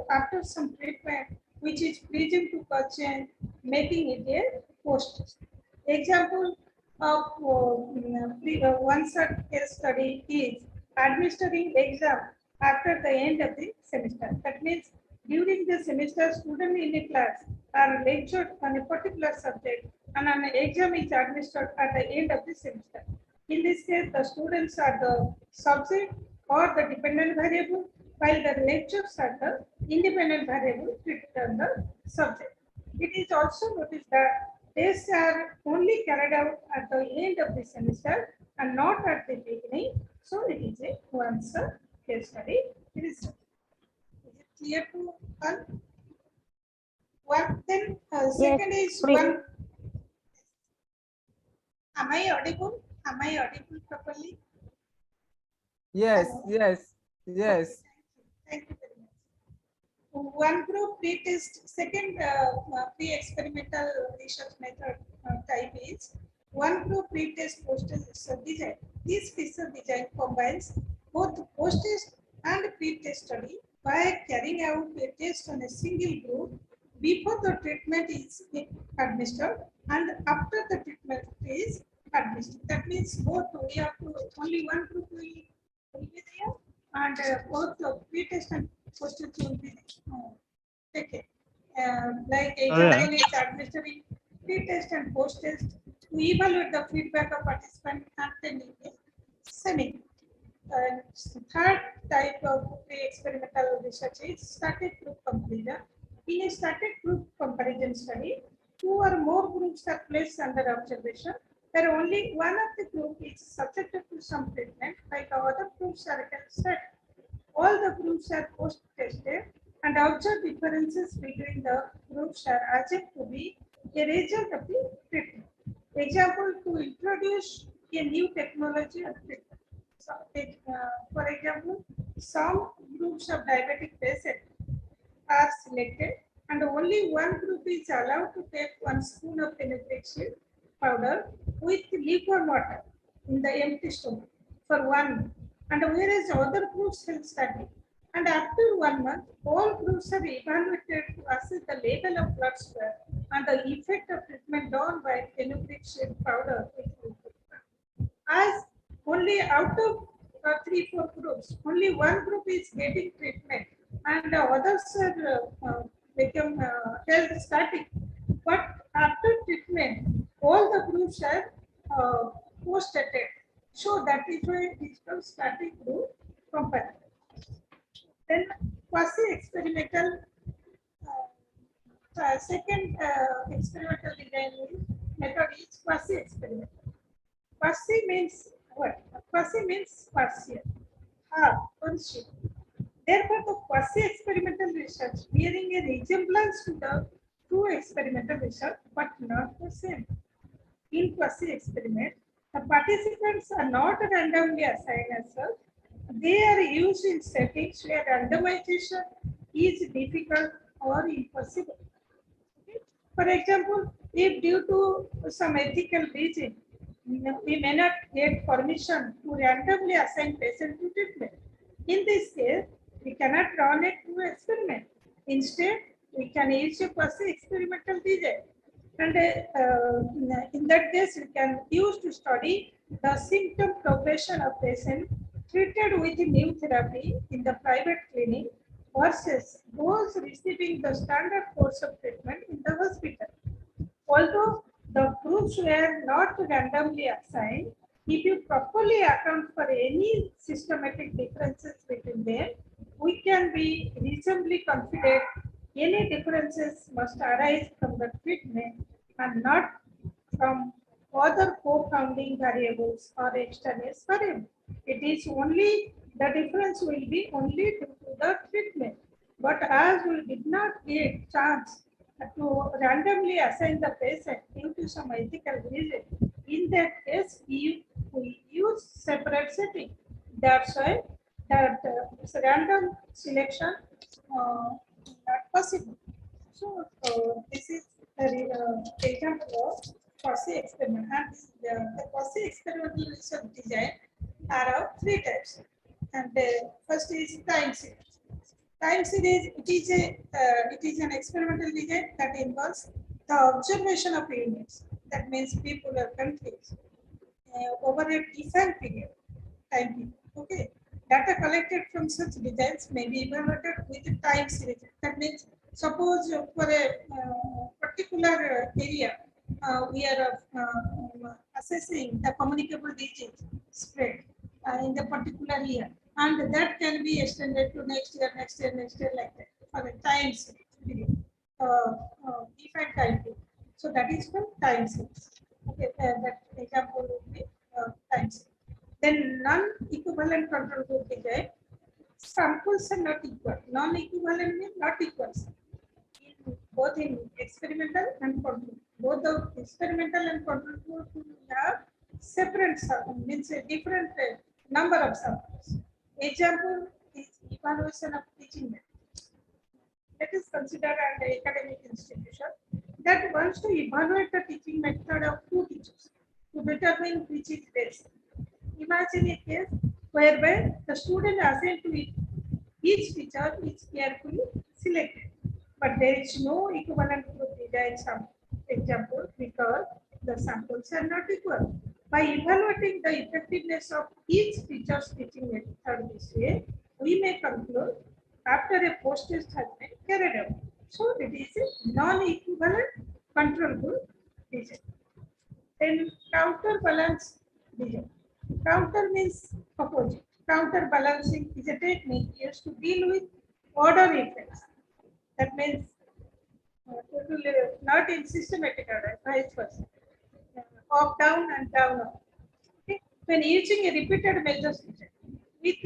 after some treatment, which is presumed to cause change, making it a post. Example of one such case study is administering exam after the end of the semester. That means during the semester, students in a class are lectured on a particular subject and an exam is administered at the end of the semester. In this case, the students are the subject or the dependent variable, while the lectures are the independent variable treated on the subject. It is also noticed that tests are only carried out at the end of the semester and not at the beginning, So it is a once a case study result. Is it clear to all? One then second is please. one. Am I audible? Am I audible properly? Yes, Hello? yes, yes. Thank you very much. One group pre-test, second pre-experimental research method type is one group pre-test post-test design. This piece of design combines both post-test and pre-test study by carrying out a test on a single group before the treatment is administered and after the treatment is administered. That means both we have to only one group will be there and both the pre-test and post-test will be taken. Like example is administering pre-test and post-test to evaluate the feedback of participant and then sending. Third type of experimental research is static group comparison. In a static group comparison study, two or more groups are placed under observation where only one of the group is subjected to some treatment, like other groups are set. All the groups are post-tested and observed differences between the groups are assumed to be a result of the treatment. Example, to introduce a new technology or treatment. So, for example, some groups of diabetic patients are selected and only one group is allowed to take 1 spoon of fenugreek seed powder with lukewarm water in the empty stomach for 1 month, and whereas other groups will study. And after 1 month, all groups are evaluated to assess the level of blood sugar and the effect of treatment done by fenugreek seed powder with lukewarm. As only out of 3-4 groups, only one group is getting treatment and the others are become health static. But after treatment, all the groups are post-treated. So that is why it is called static group comparison. Then quasi-experimental second experimental design method is quasi-experimental. Quasi means what? Quasi means partial, half, partial. Therefore, the quasi-experimental research bearing a resemblance to the true experimental research, but not the same. In quasi-experiment, the participants are not randomly assigned as such. They are used in settings where randomization is difficult or impossible. Okay? For example, if due to some ethical reason, we may not get permission to randomly assign patient to treatment. In this case, we cannot run a true experiment. Instead, we can use a quasi-experimental design. And in that case, we can use to study the symptom progression of patient treated with new therapy in the private clinic versus those receiving the standard course of treatment in the hospital. Although the groups were not randomly assigned, if you properly account for any systematic differences between them, we can be reasonably confident any differences must arise from the treatment and not from other co-founding variables or extraneous variables. It is only the difference will be only due to the treatment. But as we did not get chance to randomly assign the patient due to some ethical reason, in that case, we use separate setting. That's why that random selection not possible. So this is the example of quasi-experiment. And the quasi-experimental research design are of 3 types. And first is time series. Time series, it is an experimental design that involves the observation of units. That means people or countries over a defined period, time period. Okay. Data collected from such designs may be evaluated with a time series. That means, suppose for a particular area, we are assessing the communicable disease spread in the particular year, and that can be extended to next year, like that for a time series period, defined time period. So that is called time series. Okay, that example would be time series. Then non-equivalent control group design. Samples are not equal. Non-equivalent means not equal. Both in experimental and control. Both the experimental and control group have separate samples, means a different number of samples. Example is evaluation of teaching method. Let us consider an academic institution that wants to evaluate the teaching method of two teachers to determine which is best. Imagine a case whereby the student assigned to each teacher is carefully selected, but there is no equivalent group data in some example because the samples are not equal. By evaluating the effectiveness of each teacher's teaching method this way, we may conclude after a post-test has been carried out. So it is a non-equivalent control group design. Then counterbalance design. Counter means opposite. Counterbalancing is a technique used to deal with order effects. That means not in systematic order, vice versa. Up, down, and down, up. Okay. When using a repeated measure system, with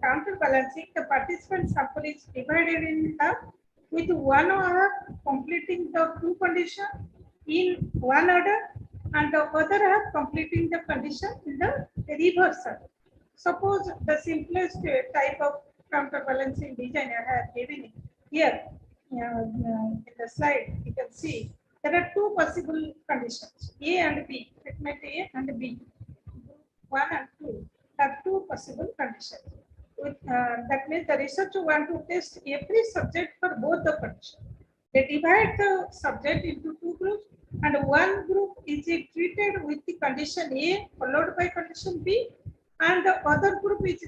counterbalancing, the participant sample is divided in half, with one half completing the two conditions in one order, and the other half completing the condition in the reverse order. Suppose the simplest type of counterbalancing design I have given it here in the slide. You can see there are two possible conditions, A and B, treatment A and B. 1 and 2 have two possible conditions. That means the researcher want to test every subject for both the conditions. They divide the subject into two groups, and one group is treated with the condition A followed by condition B, and the other group is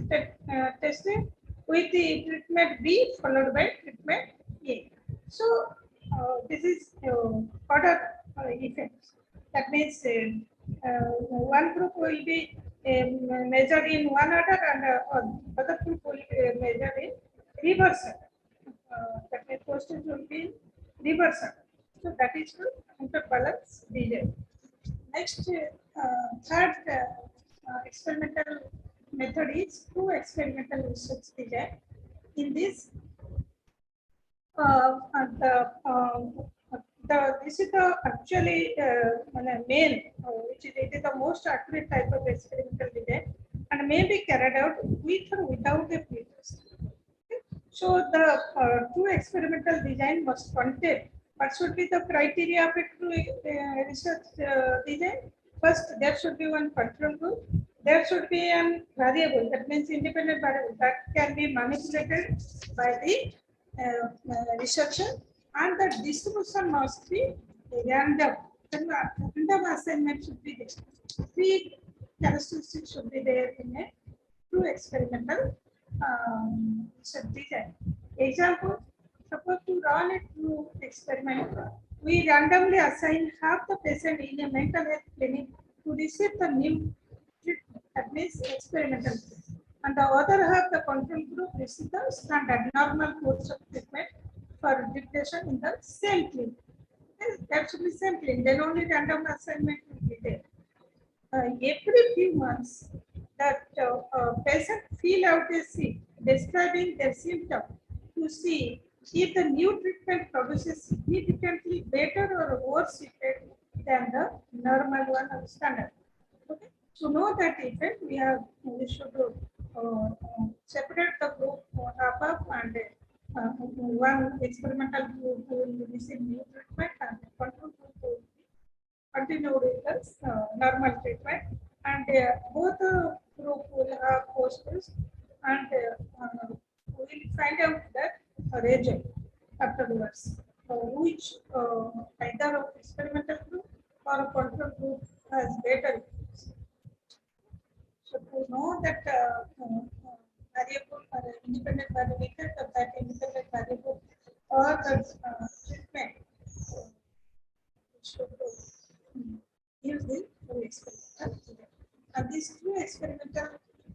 tested with the treatment B followed by treatment A. So this is order effects. That means one group will be measured in one order, and other group will be measured in reverse order. That means questions will be in reverse order. So that is the counterbalance design. Next, third experimental method is true experimental research design. In this, this is the actually main, which is it is the most accurate type of experimental design, and may be carried out with or without a pre-test. Okay. So the true experimental design must contain what should be the criteria of a true research design. First, there should be one control group. There should be a variable, that means independent variable that can be manipulated by the researcher, and the distribution must be random. Random assignment should be there. Three characteristics should be there in a true experimental research design. Example, suppose to run a true experiment, we randomly assign half the patient in a mental health clinic to receive the new treatment, that means experimental treatment, and the other half, the control group, receive the standard normal course of treatment for depression in the same clinic. That should be same clinic, then only random assignment will be there. Every few months, that patient fill out a sheet describing their symptom to see if the new treatment produces significantly better or worse effect than the normal one or standard. Okay. To know that effect, we should separate the group half up, and one experimental group will receive new treatment, and the control group will continue with the normal treatment, and both group will have posters, and we will find out that result afterwards, which either of experimental group or control group has better effects. So to know that variable or independent variable effect of that independent variable or the treatment, should use the true experimental design. And these true experimental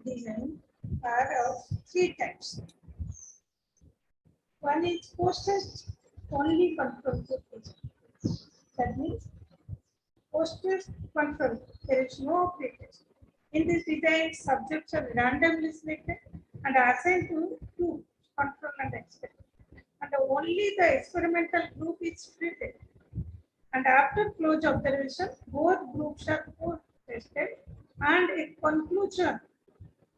design are of three types. One is post-test only control group design. That means post-test control, there is no pre-test. In this design, subjects are randomly selected and assigned to two control and experiment. And only the experimental group is treated. And after close observation, both groups are tested and a conclusion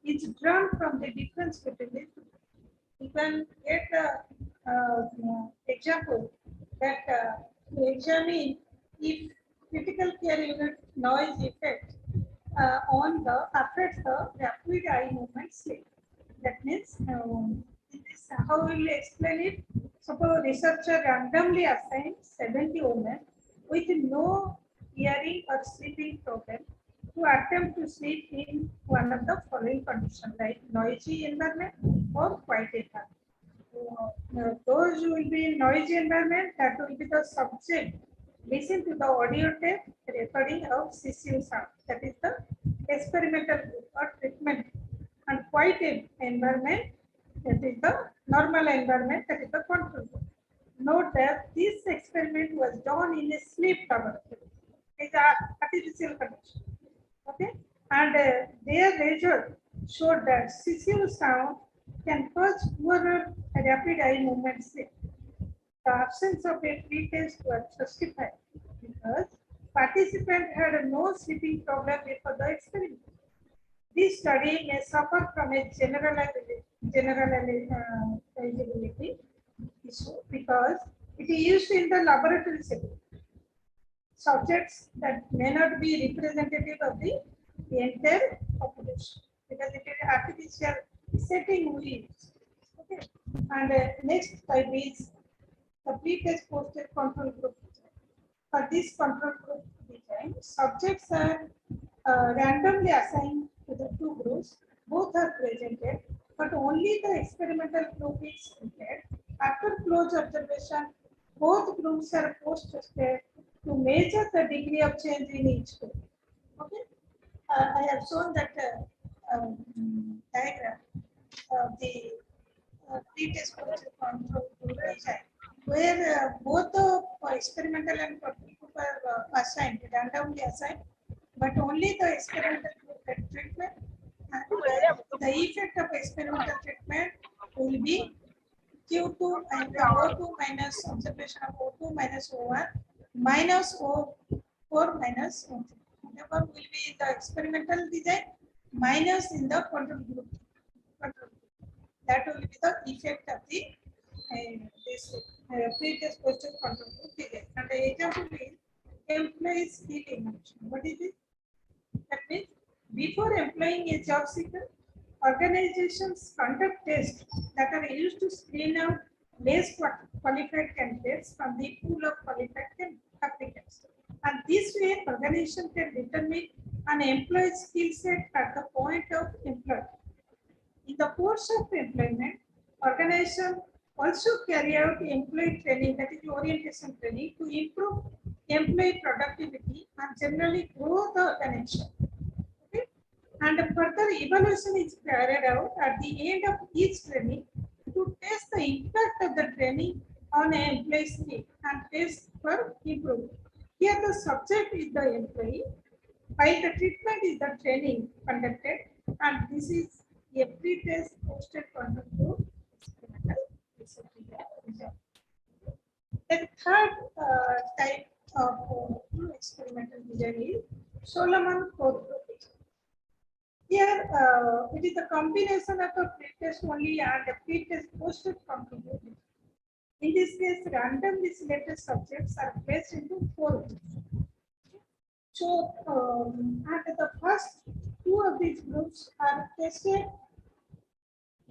is drawn from the difference between the two. You can get the example that to examine if critical care unit noise effect on the affects the rapid eye movement sleep. That means in this, how will you explain it? Suppose researcher randomly assigned 70 women with no hearing or sleeping problem to attempt to sleep in one of the following conditions, like noisy environment or quiet environment. Those who will be in noisy environment, that will be the subject listen to the audio tape recording of CCU sound. That is the experimental group or treatment. And quiet environment, that is the normal environment, that is the control group. Note that this experiment was done in a sleep laboratory. It's an artificial condition. Okay, and their result showed that CCU sound can cause poorer rapid eye movement sleep. The absence of a pretest was justified because participants had no sleeping problem before the experiment. This study may suffer from a eligibility issue because it is used in the laboratory setting. Subjects that may not be representative of the entire population because it is artificial setting we use. Okay, and next type is the pretest posted control group design. For this control group design, subjects are randomly assigned to the two groups. Both are presented, but only the experimental group is prepared. After close observation, both groups are post-tested to measure the degree of change in each group. Okay, I have shown that diagram of the pretest posted control group design, where both the experimental and control group are assigned, randomly assigned, but only the experimental group get treatment. And the effect of experimental treatment will be Q2 and O2 minus observation of O2 minus O1 minus O4 minus O3. Whatever will be the experimental design minus in the control group. That will be the effect of the this pretest posted control group design. And the example is employee skill evaluation. What is it? That means before employing a job seeker, organizations conduct tests that are used to screen out less qualified candidates from the pool of qualified applicants. And this way, organization can determine an employee's skill set at the point of employment. In the course of employment, organization also carry out employee training, that is orientation training, to improve employee productivity and generally grow the organization. Okay? And further evaluation is carried out at the end of each training to test the impact of the training on an employee's skill and test for improvement. Here the subject is the employee, while the treatment is the training conducted, and this is a pretest posted control group experimental result. The third type of experimental design is Solomon code group design. Here it is a combination of a pretest only and a pretest posted control group. In this case, randomly selected subjects are placed into 4 groups. So, and the first 2 of these groups are tested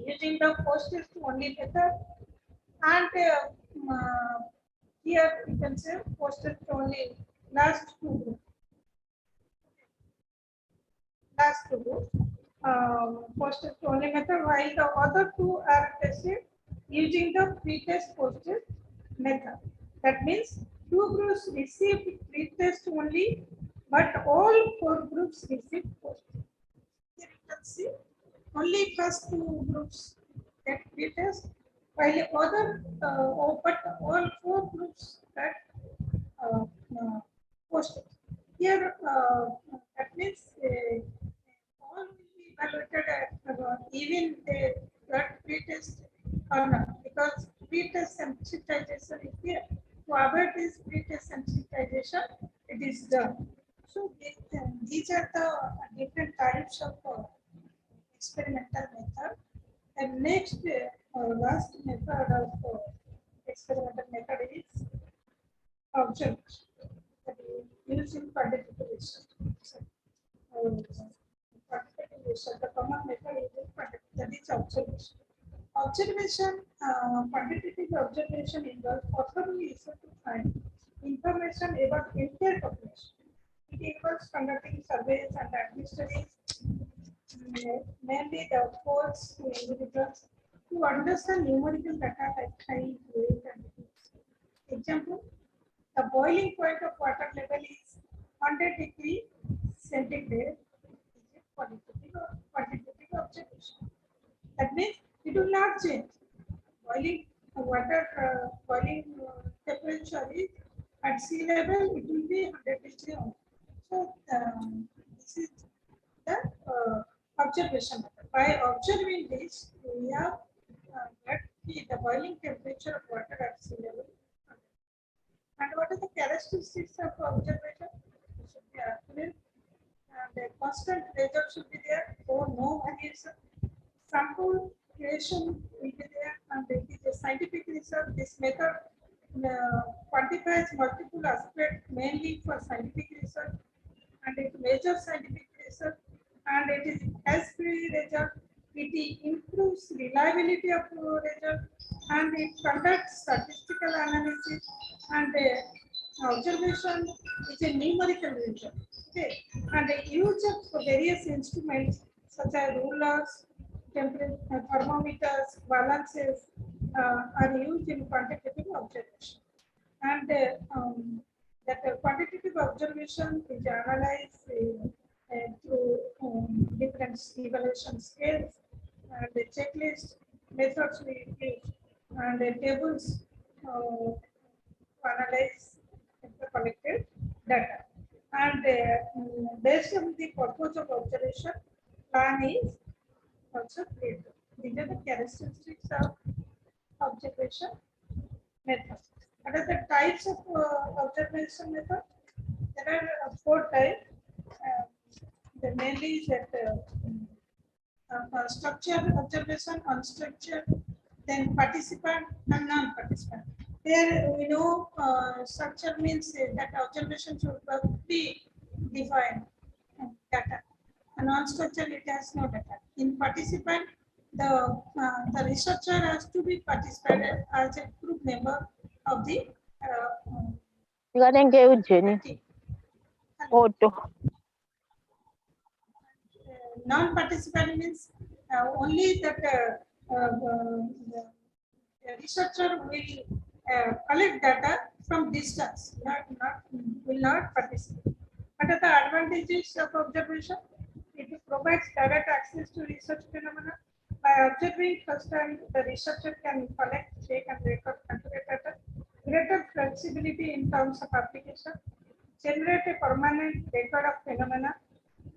using the post-test only method, and here you can say post-test only last 2 groups. Post-test only method, while the other 2 are tested using the pretest post-test method. That means 2 groups received pretest only, but all 4 groups received post-test. Here you can see only first 2 groups get pretest, while other but all 4 groups get post-test. Here that means to avoid this pre-test sensitization, it is done. So these are the different types of experimental method. And next, last method of experimental method is observation. That is used in quantitative research. Quantitative research, the common method is quantitative, that is observation. Observation, quantitative observation involves performing research to find information about entire population. It involves conducting surveys and administering mainly the polls to individuals to understand numerical data like height, weight, and disease. Example, the boiling point of water level is 100 degrees centigrade. Is it qualitative or quantitative observation? That means it will not change. Boiling temperature is at sea level, it will be 100 degrees only. So this is the observation method. By observing this, we have that the boiling temperature of water at sea level. And what are the characteristics of observation? It should be accurate and a constant pressure should be there, so no variation. Sample creation will be there, and it is a scientific research. This method quantifies multiple aspects mainly for scientific research, and it measures scientific research, and it is has-free result. It improves reliability of result, and it conducts statistical analysis, and observation is a numerical result. Okay, and the use of various instruments such as rulers, temperature, thermometers, balances are used in quantitative observation. And that quantitative observation is analyzed through different evaluation scales and the checklist methods we use and the tables to analyze the collected data. And based on the purpose of observation, plan is also created. These are the characteristics of observation method. What are the types of observation method? There are 4 types. The mainly is that structured observation, unstructured, then participant and non-participant. Here we know structure means that observation should be defined data. And non-structured, it has no data. In participant, the researcher has to be participated as a group member of the team. Non-participant means only that the researcher will collect data from distance, will not participate. What are the advantages of observation? It provides direct access to research phenomena. By observing first time, the researcher can collect, check, and record accurate data. Greater flexibility in terms of application. Generate a permanent record of phenomena.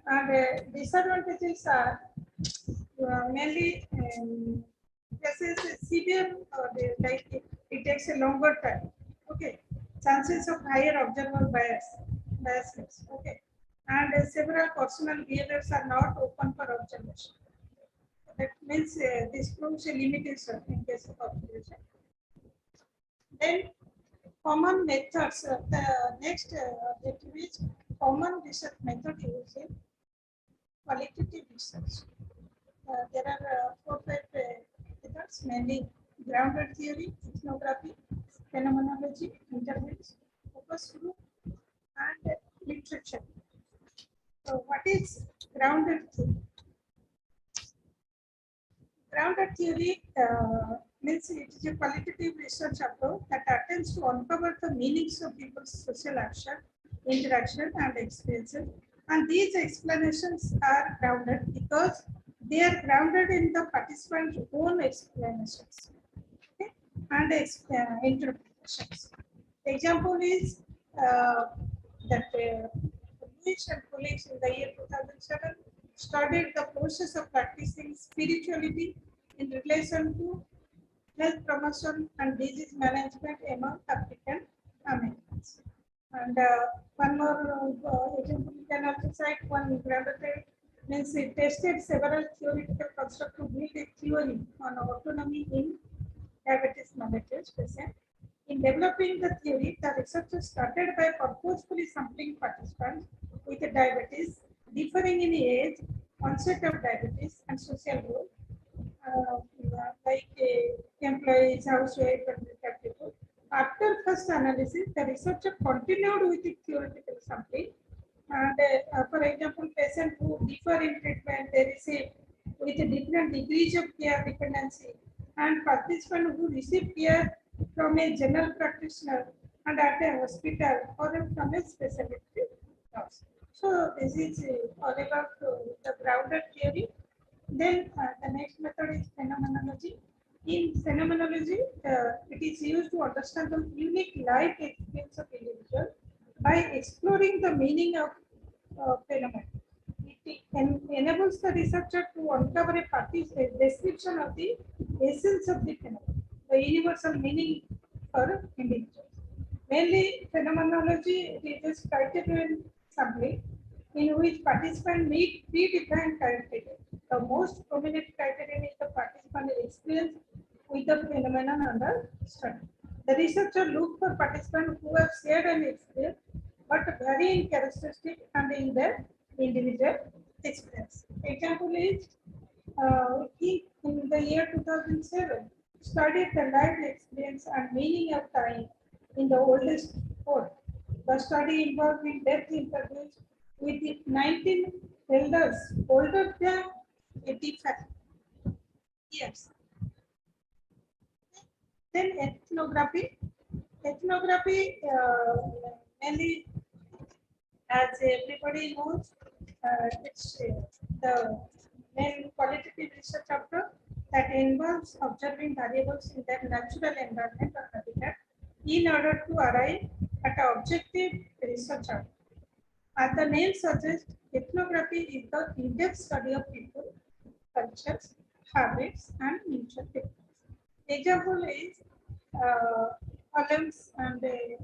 And disadvantages are mainly cases severe, like it takes a longer time. Okay, chances of higher observer biases. Okay, and several personal behaviors are not open for observation. That means this proves a limitation in case of observation. Then common methods. The next objective is common research method used in qualitative research. There are 4 methods, mainly grounded theory, ethnography, phenomenology, interviews, focus group, and literature. So, what is grounded theory? Grounded theory means it is a qualitative research approach that attempts to uncover the meanings of people's social action, interaction, and experiences. And these explanations are grounded because they are grounded in the participants' own explanations, okay, and interpretations. Example is that Lewis and colleagues in the year 2007 studied the process of practicing spirituality in relation to health promotion and disease management among African And one more example, you can also cite one laboratory means it tested several theoretical constructs to build a theory on autonomy in diabetes mellitus patient. In developing the theory, the researchers started by purposefully sampling participants with diabetes differing in age, onset of diabetes, and social role, like employees, housewives, and retired people. After first analysis, the researcher continued with the theoretical sampling. And for example, patients who differ in treatment, they receive with different degrees of care dependency, and participants who receive care from a general practitioner and at a hospital or from a specialty nurse. So this is all about the grounded theory. Then the next method is phenomenology. In phenomenology, it is used to understand the unique life experience of individual by exploring the meaning of phenomenon. It enables the researcher to uncover a description of the essence of the phenomenon, the universal meaning for individuals. Mainly, phenomenology uses criterion sampling in which participants meet predefined criteria. The most prominent criterion is the participant experience with the phenomenon under study. The researcher looks for participants who have shared an experience but vary in characteristic and in their individual experience. Example is he in the year 2007 studied the life experience and meaning of time in the oldest court. The study involved in depth interviews with 19 elders older than 85 years. Then ethnography. Ethnography mainly, as everybody knows, it's the main qualitative research approach that involves observing variables in their natural environment or habitat in order to arrive at an objective research outcome. As the name suggests, ethnography is the in-depth study of people, cultures, habits, and mutual differences. Example is Holmes and Berin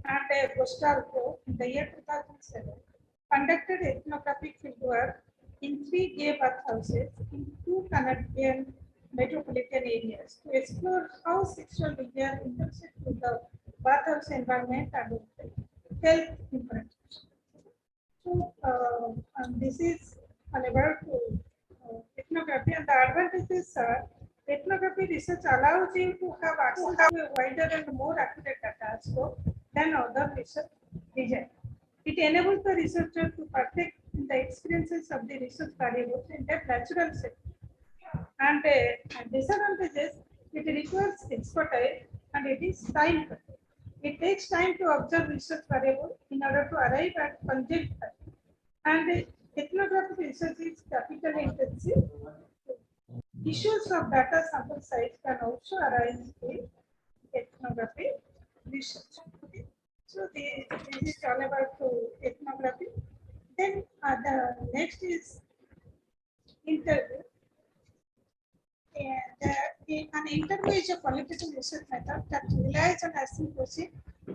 and Gostalco in the year 2007 conducted ethnographic fieldwork in 3 gay bathhouses in 2 Canadian metropolitan areas to explore how sexual behavior intersects with the bathhouse environment and health imperatives. So, this is all about ethnography, and the advantages are ethnography research allows you to have access to a wider and more accurate data scope than other research regions. It enables the researcher to partake in the experiences of the research variables in their natural setting. And disadvantages, it requires expertise and it is time. It takes time to observe research variables in order to arrive at conjecture. And ethnographic research is capital intensive. Issues of data sample size can also arise in ethnography research. Okay. So this is all about ethnography. Then the next is interview. And an interview is a qualitative research method that relies on asking questions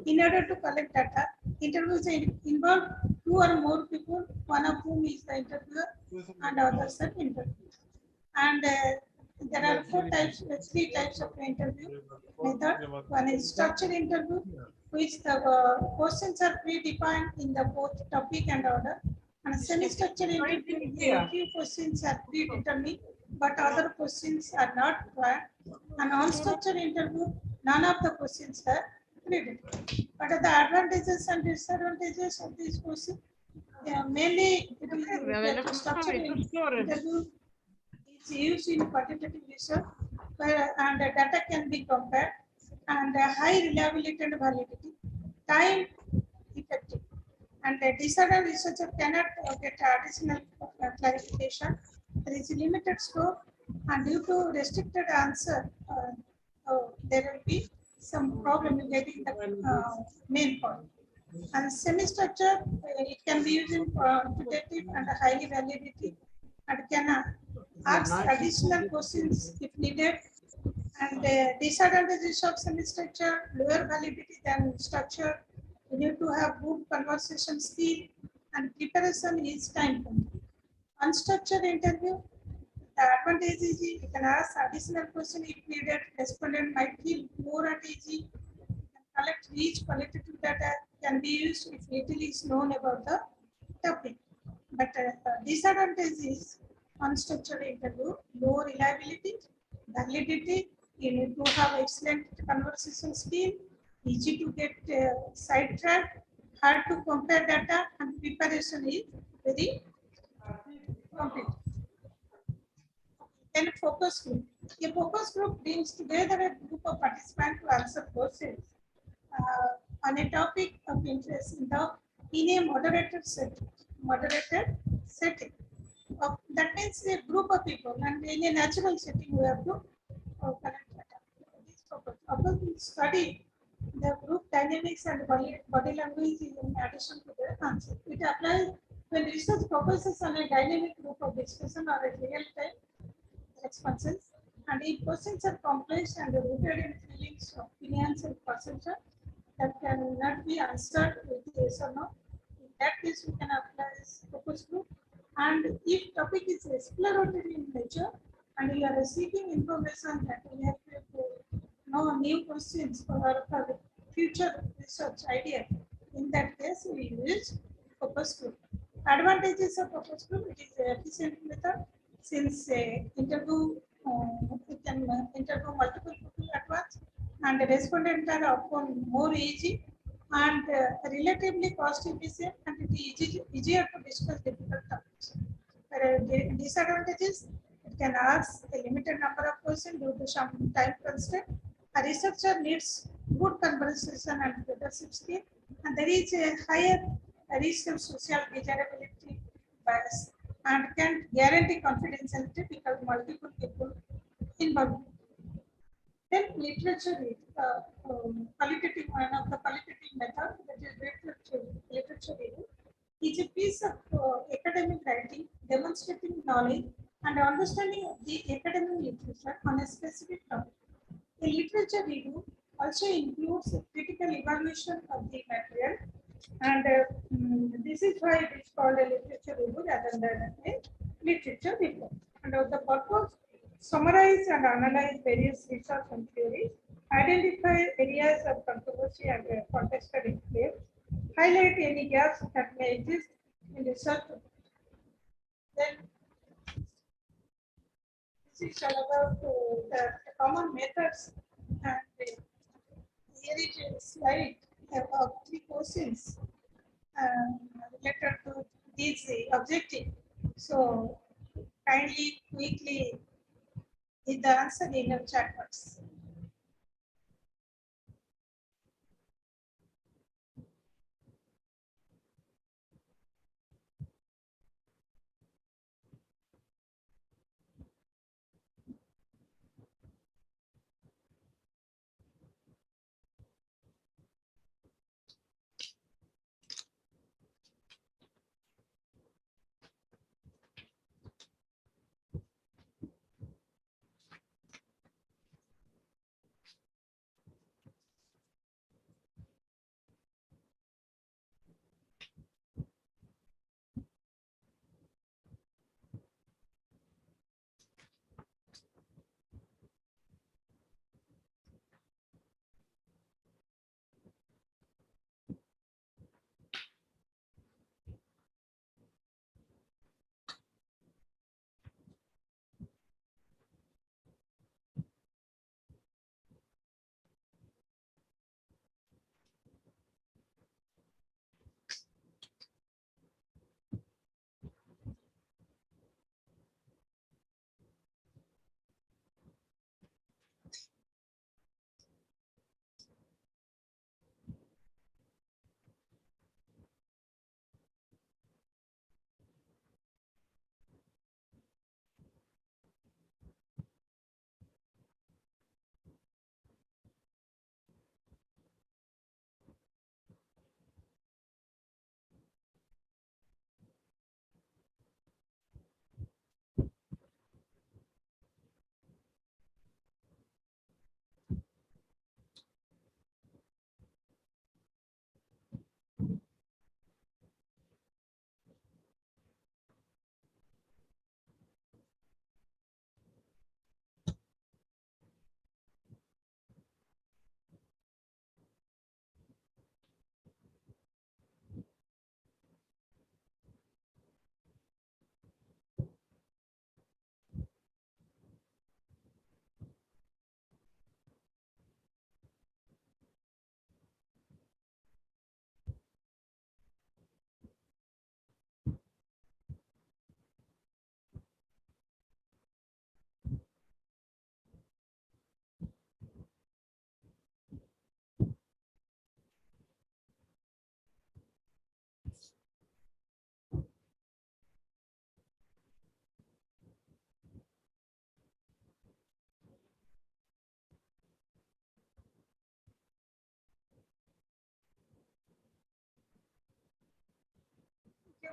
in order to collect data. Interviews involve 2 or more people, one of whom is the interviewer and others are interviewed. And there are 3 types of interview method. One is structured interview, which the questions are predefined in the both topic and order. And semi-structured interview, a few questions are predetermined, but other questions are not planned. An unstructured interview, none of the questions are predetermined. What are the advantages and disadvantages of this question? Mainly, structured interview is used in quantitative research, and the data can be compared, and high reliability and validity, time effective. And the disadvantage researcher cannot get additional clarification. There is limited scope, and due to restricted answer, there will be some problem in getting the main point. And semi-structure, it can be used in quantitative and highly validity, and can ask additional questions if needed, And disadvantages of semi-structure, lower validity than structure. You need to have good conversation skill and preparation is time consuming. Unstructured interview, the advantage is you can ask additional question if needed. Respondent might feel more at ease. Collect rich qualitative data can be used if little is known about the topic. But disadvantage is unstructured interview, low reliability, validity. You need to have excellent conversation skill, easy to get sidetracked, hard to compare data, and preparation is very complete. Then focus group. A focus group brings together a group of participants to answer questions on a topic of interest in a moderated setting. Moderated setting. That means a group of people, and in a natural setting, we have to connect data. This purpose. We study the group dynamics and body language in addition to the answer. It applies when research focuses on a dynamic group of discussion or a real-time responses, and if questions are complex and rooted in feelings, opinions, and perception that cannot be answered with yes or no, in that case, we can apply focus group. And if topic is exploratory in nature and you are seeking information that we have to know new questions for our future research idea, in that case, we use focus group. Advantages of focus group, it is an efficient method since interview, you can interview multiple people at once, and the respondents are often more easy and relatively cost efficient, and it is easier to discuss difficult topics. Disadvantages, it can ask a limited number of questions due to some time constraint. A researcher needs good conversation and leadership skill, and there is a higher risk of social desirability bias and can guarantee confidentiality because multiple people involved. Then literature read, qualitative, one of the qualitative method, that is literature reading, is a piece of academic writing demonstrating knowledge and understanding of the academic literature on a specific topic. A literature review also includes a critical evaluation of the material, and this is why it is called a literature review rather than a literature report. And the purpose, summarize and analyze various research and theories, identify areas of controversy and contested claims, highlight any gaps that may exist in research. Then this is all about the common methods, and here is a slide of 3 questions related to this objective. So kindly, quickly, hit the answer in your chat box.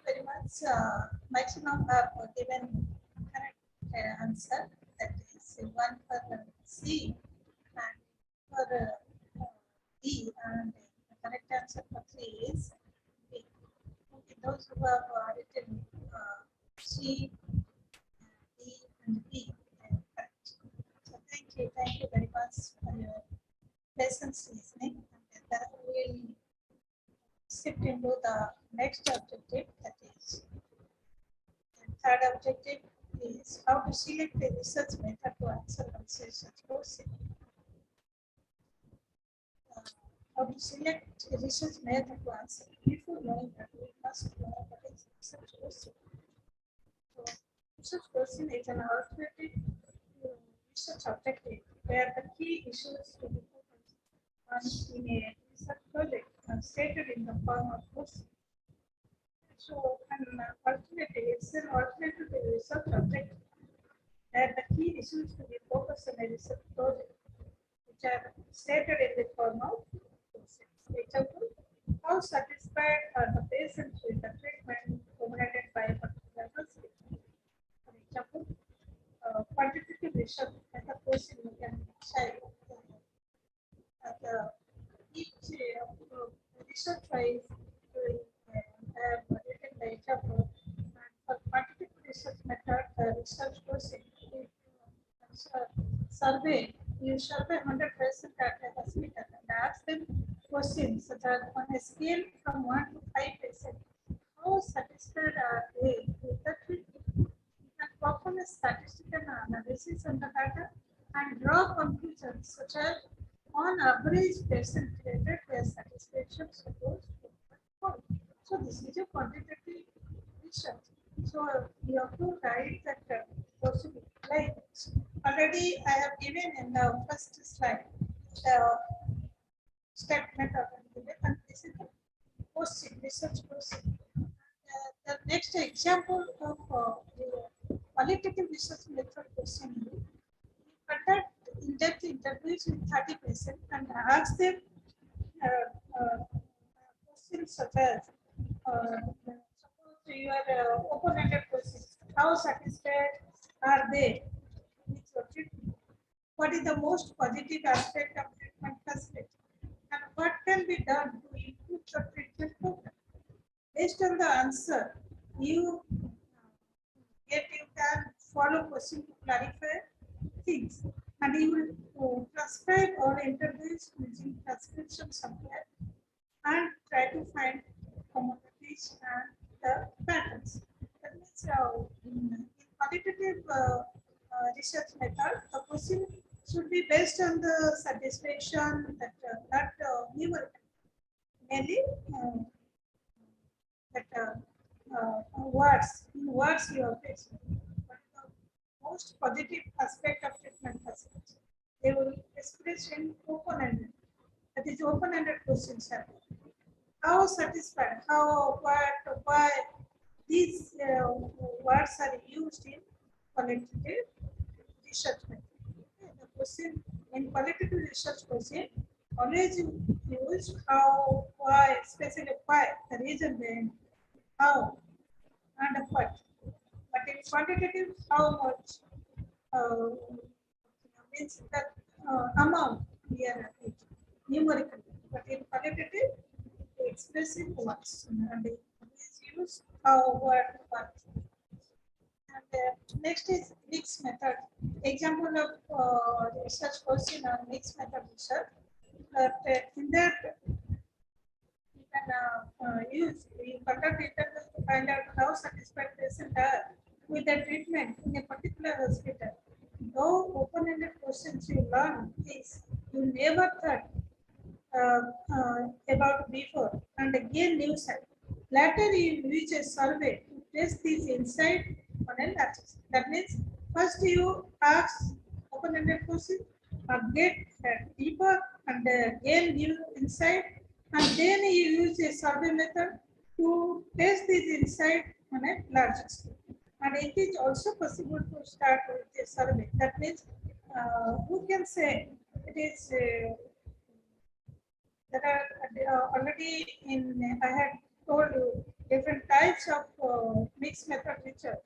very much. Maximum have given correct answer. That is one for C and for D, and the correct answer for 3 is B. Okay, those who have written C, D, and B. Correct. So thank you very much for your lessons listening. And that will shift into the next objective, that is the third objective is how to select a research method to answer one research question. How to select a research method to answer. Before knowing that, we must know what is research question. So, research question is an alternative research objective where the key issues to be focused on in a research project are stated in the form of question. So, an alternative is an alternative to research objective where the key issues to be focused on a research project, which are stated in the form of questions. For example, how satisfied are the patients with the treatment provided by a particular hospital? For example, quantitative research as a question you can say each research wise have written the example, and for quantitative research method, the research question survey, you survey 100% at a hospital and ask them questions such as on a scale from 1 to 5%, how satisfied are they with the treatment? You can perform a statistical analysis on the data and draw conclusions such as on average patient rated their satisfaction scores. So this is a quantitative research. So you have to write that possible. Like already I have given in the first slide the step method and this is the question, research question. The next example of the qualitative research method question is you conduct in-depth interviews with 30% and ask them questions such as suppose your open-ended questions. How satisfied are they with your treatment? What is the most positive aspect of treatment facility? And what can be done to improve the treatment program? Based on the answer, you can follow question to clarify things, and you will transcribe all interviews using transcription software and try to find commonalities and the patterns. That means in qualitative research method, the question should be based on the satisfaction that not numerical, mainly that words. In words, you have to explain what is the most positive aspect of treatment facility. They will express in open-ended. That is open-ended questions. How satisfied? How, what, why? These words are used in qualitative research method. The question in qualitative research question always use how, why, especially why, the reason behind how and what. But in quantitative, how much means that amount we are numerical. But in qualitative, expressive words and is used how, what. And next is mixed method. Example of research question on mixed method research. In that you can you conduct interviews to find out how satisfied patients are with the treatment in a particular hospital. Though open-ended questions you learn is you never thought about before and again new side. Later you use a survey to test these insight on a large scale. That means first you ask open-ended question, get deeper and gain new insight, and then you use a survey method to test these insight on a larger scale. And it is also possible to start with a survey. That means who can say it is there are already in I had told you different types of mixed method research.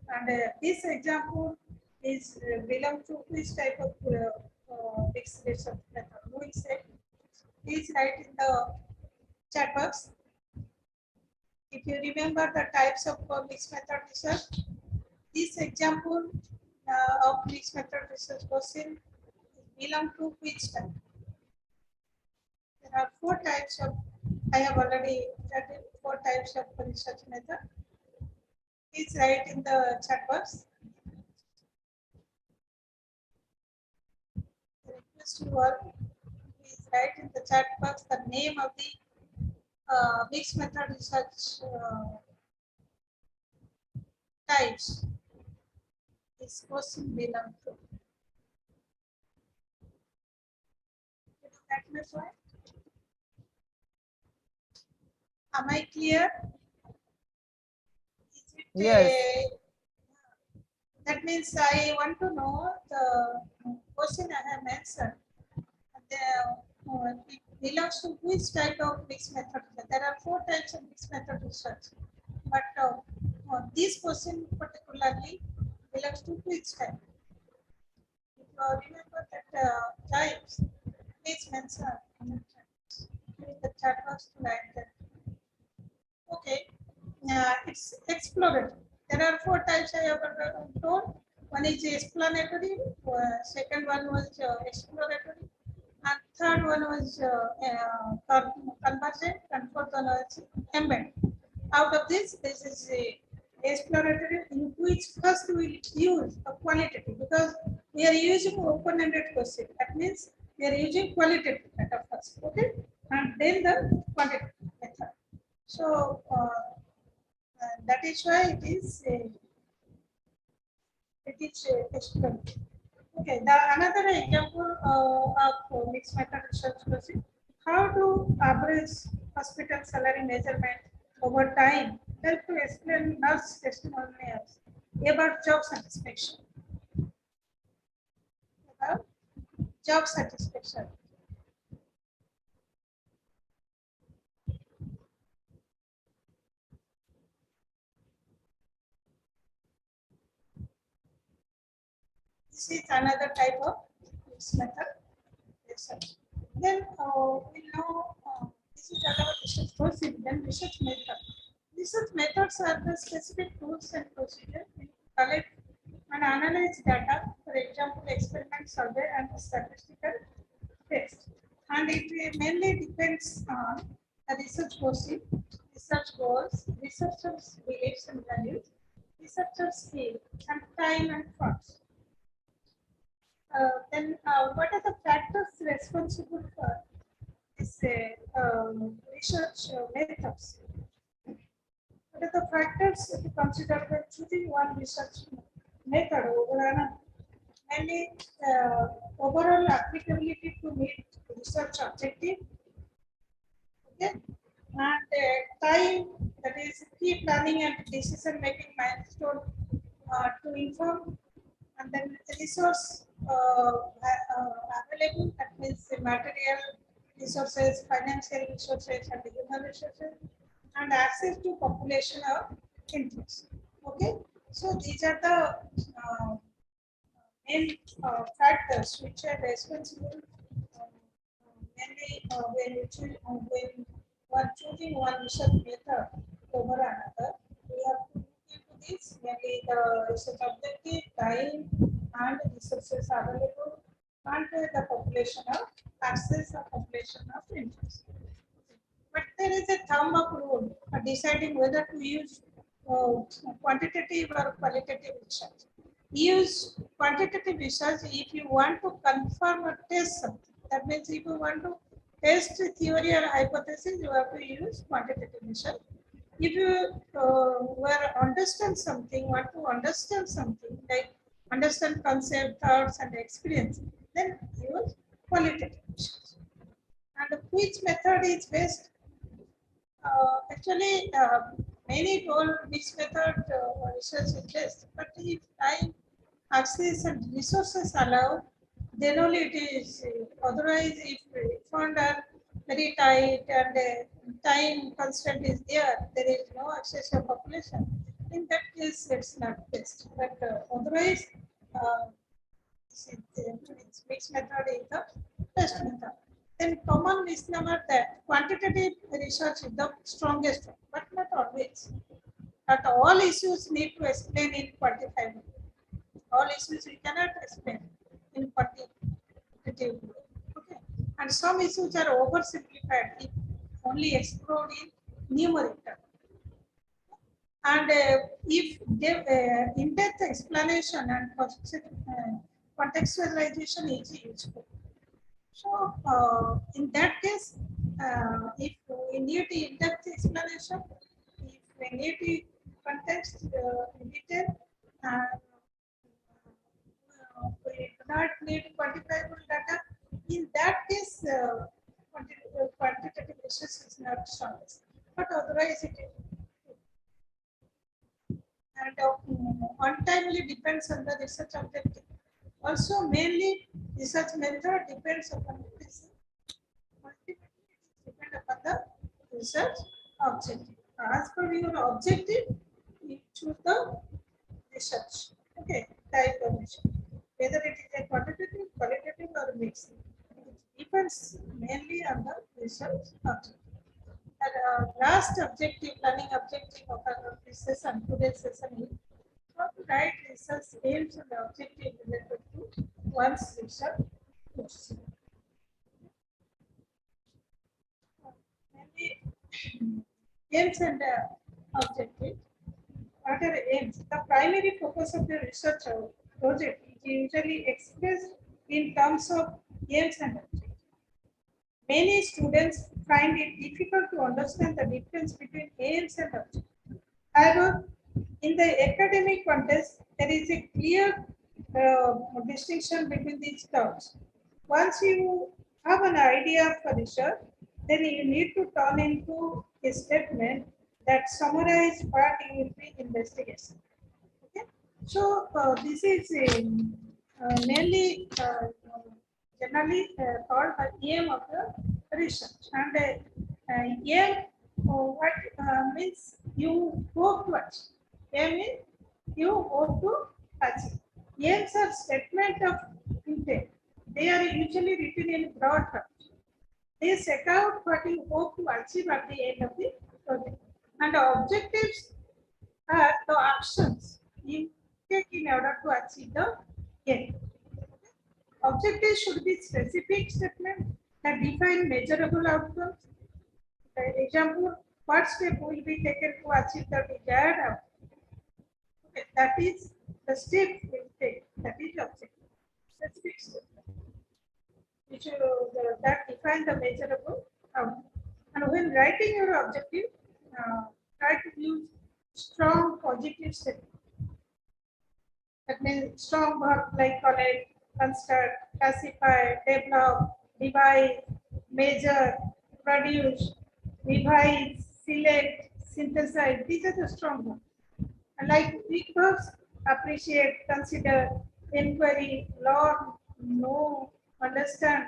And this example is belong to which type of mixed research method? Who will say? Please write in the chat box. If you remember the types of mixed method research, this example of mixed method research question belong to which type? There are 4 types of, I have already started 4 types of research method. Please write in the chat box. I request you all, please write in the chat box the name of the mixed method research types this question belong to. That much right? Am I clear? Is it, Yes. that means I want to know the question I have mentioned. It belongs to which type of mixed method? There are 4 types of mixed method research, but this question particularly belongs to which type? If you remember that types, please mention in the chat box to write that. Okay, it's exploratory. There are 4 types I have told. One is explanatory, second one was exploratory, and third one was convergent, and fourth one was embedded. Out of this is a exploratory, in which first we use a qualitative, because we are using open-ended question. That means we are using qualitative method first, okay, and then the quantitative method. So that is why it is exploratory. Okay, another example of mixed method research question. How do average hospital salary measurement over time help to explain nurse testimonials about job satisfaction? About job satisfaction. This is another type of mixed method research. Then we know this is another research procedure. Then research method. Research methods are the specific tools and procedures to collect and analyze data. For example, experiment, survey, and statistical test. And it mainly depends on the research proceed, research goals, researchers' beliefs and values, researchers' skill, and time and funds. Then what are the factors responsible for this research methods? What are the factors to consider when choosing one research method over mainly overall applicability to meet research objective, okay, and time, that is key planning and decision making milestone to inform, and then resource available, that means the material resources, financial resources, and the human resources, and access to population of interest. Okay, so these are the main factors which are responsible mainly when one choosing one research method over another. We have to look into this, mainly the research objective, time, and resources available, and the population of access of population of interest. But there is a thumb up rule for deciding whether to use quantitative or qualitative research. Use quantitative research if you want to confirm or test something. That means if you want to test a theory or hypothesis, you have to use quantitative research. If you understand something, want to understand something, like understand concept, thoughts, and experience, then use qualitative research. And which method is best? Actually, many told which method research is best, but if time, access, and resources allow, then only it is. Otherwise, if funds are very tight and time constraint is there, there is no access of population, in that case it's not best. But otherwise, mixed method is the best method. Then common misnomer that quantitative research is the strongest one, but not always. Not all issues need to explain in quantifiable. All issues we cannot explain in quantitative. Okay. And some issues are oversimplified if only explored in numerical. And if give in-depth explanation and contextualization is useful. So in that case, if we need in-depth explanation, if we need context in detail, we do not need quantifiable data. In that case, quantitative research is not strongest, but otherwise it is. And untimely depends on the research objective. Also, mainly research method depends upon the research. Ultimately, it depends upon the research objective. As per your objective, you choose the research. Okay, type of research. Whether it is a quantitative, qualitative, or mixed. It depends mainly on the research objective. And last objective, learning objective of our session, today's session is how to write research aims and objective related to one's research question. Aims and objective. What are aims? The primary focus of the research project is usually expressed in terms of aims and objectives. Many students find it difficult to understand the difference between aims and objectives. However, in the academic context, there is a clear distinction between these terms. Once you have an idea for research, then you need to turn into a statement that summarizes what you will be investigating. Okay, so this is mainly generally called the aim of the research, and aim what means you hope to achieve. Aim means you hope to achieve. Aims are statement of intent. They are usually written in broad terms. They set out what you hope to achieve at the end of the project. And the objectives are the actions you take in order to achieve the end. Objectives should be specific statements that define measurable outcomes. For example, what step will be taken to achieve the desired outcome? Okay, that is the step will take. That is objective. Specific statement. Which that define the measurable outcome. And when writing your objective, try to use strong positive statement. That means strong verb like collect, construct, classify, develop, devise, measure, produce, revise, select, synthesize. These are the strong verbs. And like weak verbs, appreciate, consider, inquiry, learn, know, understand,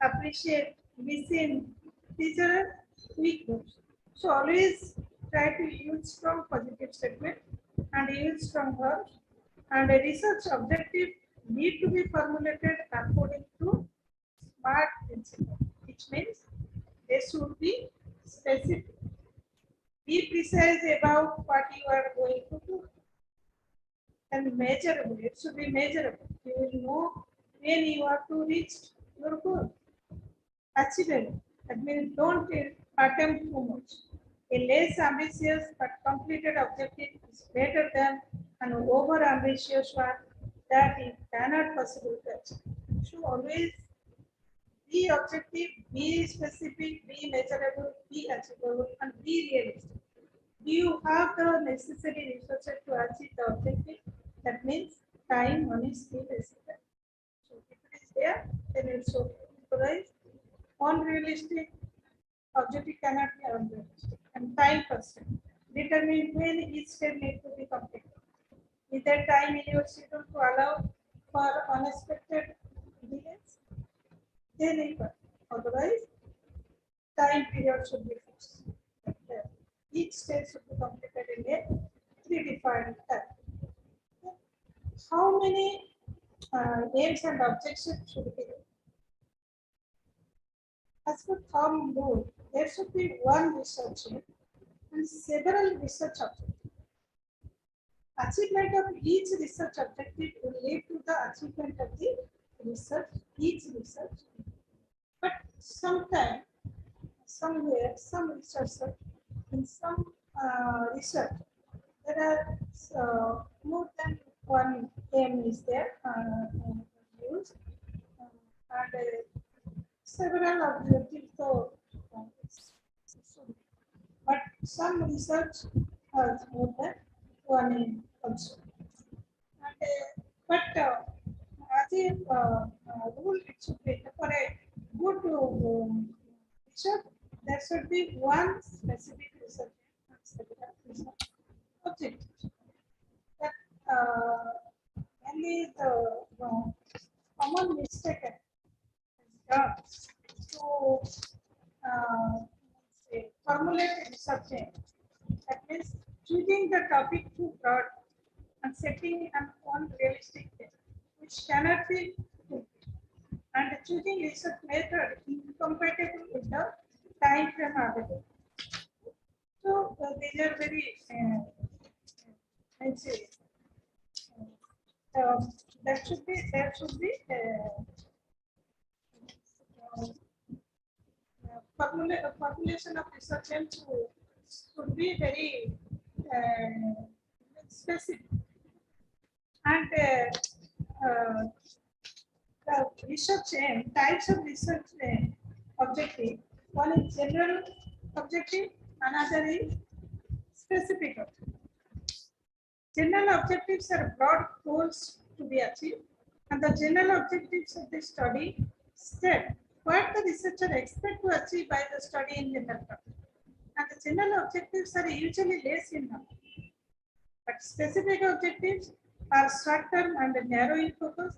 appreciate, listen. These are weak verbs. So always try to use strong positive statement and use strong verbs. And a research objective need to be formulated according to SMART principle, which means they should be specific. Be precise about what you are going to do. And measurable, it should be measurable. You will know when you are to reach your goal. Achievable, that means don't attempt too much. A less ambitious but completed objective is better than an over ambitious one that is cannot possible to achieve. So always be objective, be specific, be measurable, be achievable, and be realistic. Do you have the necessary resources to achieve the objective? That means time, money, skill, etc. So if it is there, then it's okay. Otherwise, unrealistic objective cannot be unrealistic. And time constraint. Determine when each step needs to be completed. Is there time in your schedule to allow for unexpected delays? Then it will. Otherwise, time period should be fixed. Each stage should be completed in a predefined time. How many aims and objectives should be there? As per thumb rule, there should be one research aim and several research objectives. Achievement of each research objective will lead to the achievement of the each research. But sometimes, somewhere, some researchers, in some research, there are more than one aim is there used, and several objectives. So, but some research has more than one aim also. And, but as a rule, it should be for a good research, there should be one specific research objective. That only the common mistake is done to say, formulate a research aim. That means choosing the topic too broad and setting an unrealistic aim, which cannot be fulfilled, and choosing research method incompatible with the time frame available. So these are very, I'd say, there should be population of research aims should be very specific, and the research aim, types of research aim, objective. One is general objective, another is specific objective. General objectives are broad goals to be achieved, and the general objectives of the study state what the researcher expects to achieve by the study in general topic. And the general objectives are usually less in number, but specific objectives are short-term and narrow in focus.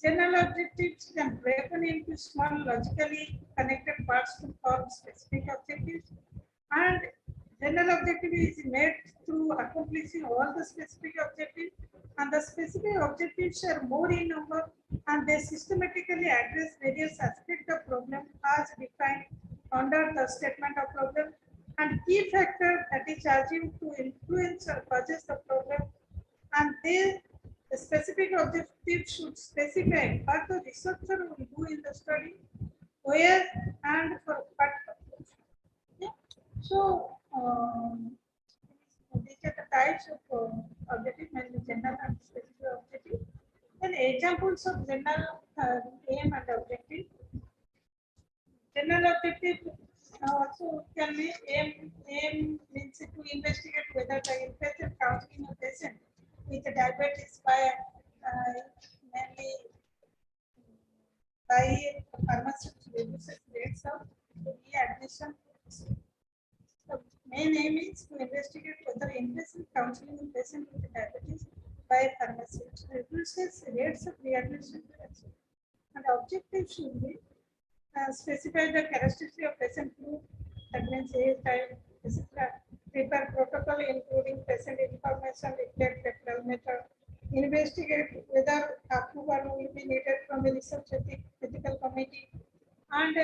General objectives can break into small logically connected parts to form specific objectives, and general objective is made through accomplishing all the specific objectives, and the specific objectives are more in number, and they systematically address various aspects of problem as defined under the statement of problem, and key factor that is assumed to influence or causes the problem, and the specific objective should specify what the researcher will do in the study, where and for what purpose. Yeah. So these are the types of objective, mainly general and specific objective. Then examples of general aim and objective. General objective also can be aim means to investigate whether the inpatient counseling of patient with diabetes by mainly by pharmaceutical reduces rates of readmission. The main aim is to investigate whether inpatient counseling of patient with diabetes by pharmaceutical reduces rates of readmission. And the objective should be specify the characteristics of patient group, that means age, type, etc. Prepare protocol including patient information, reflect referral method, investigate whether approval will be needed from a research ethical committee, and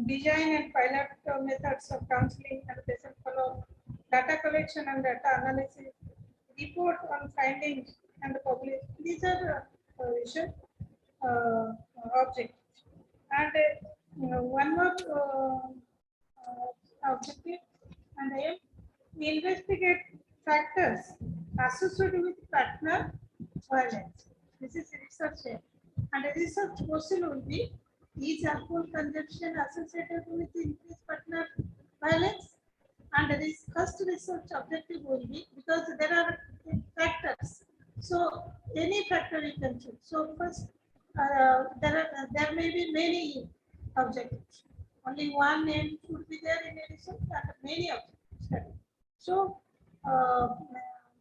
design and pilot methods of counseling and patient follow-up, data collection and data analysis, report on findings and publish. These are research objectives. And one more objective and aim, we investigate factors associated with partner violence. This is research aim. And a research question will be, is alcohol consumption associated with increased partner violence? And this first research objective will be, because there are factors. So any factor you can choose. So first, there may be many objectives. Only one name should be there in a research and many objectives. So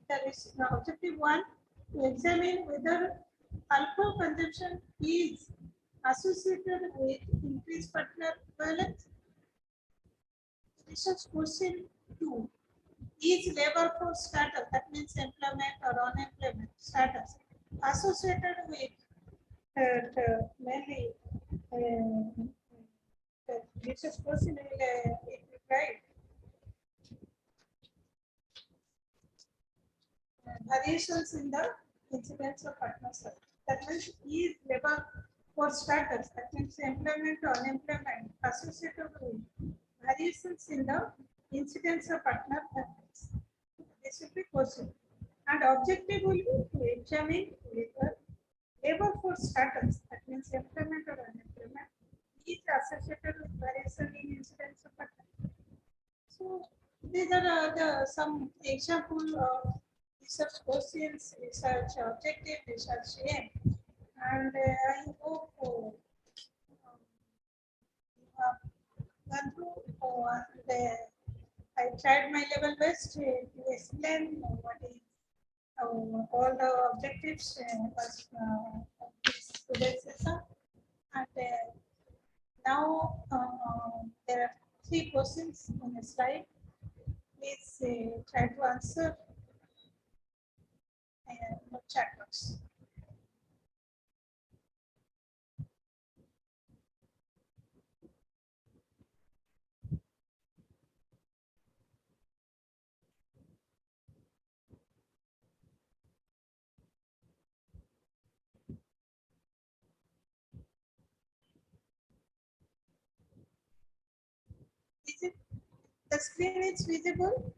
there is objective one, to examine whether alcohol consumption is associated with increased partner violence. Research question 2. Is labor force status, that means employment or unemployment status, associated with mainly research question will right? Variations in the incidence of partnership. That means is labor force status, that means employment or unemployment associated with variations in the incidence of partner factors. This will be question. And objective will be to examine labor force status, that means employment or unemployment, is associated with variation in incidence of partner. So these are some example of research questions, research objective, research aim, and I hope you have gone through and I tried my level best to explain what is all the objectives of this today's session. And now there are 3 questions on the slide. Please try to answer the chat box. Is it the screen is visible?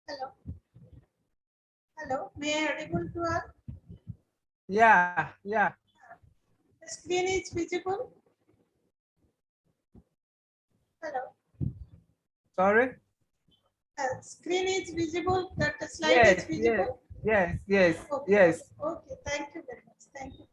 Hello. Hello. May I audible to all? Yeah. The screen is visible. Hello. Sorry? Screen is visible, that the slide is visible? Yes. Okay. Yes. Okay, thank you very much. Thank you.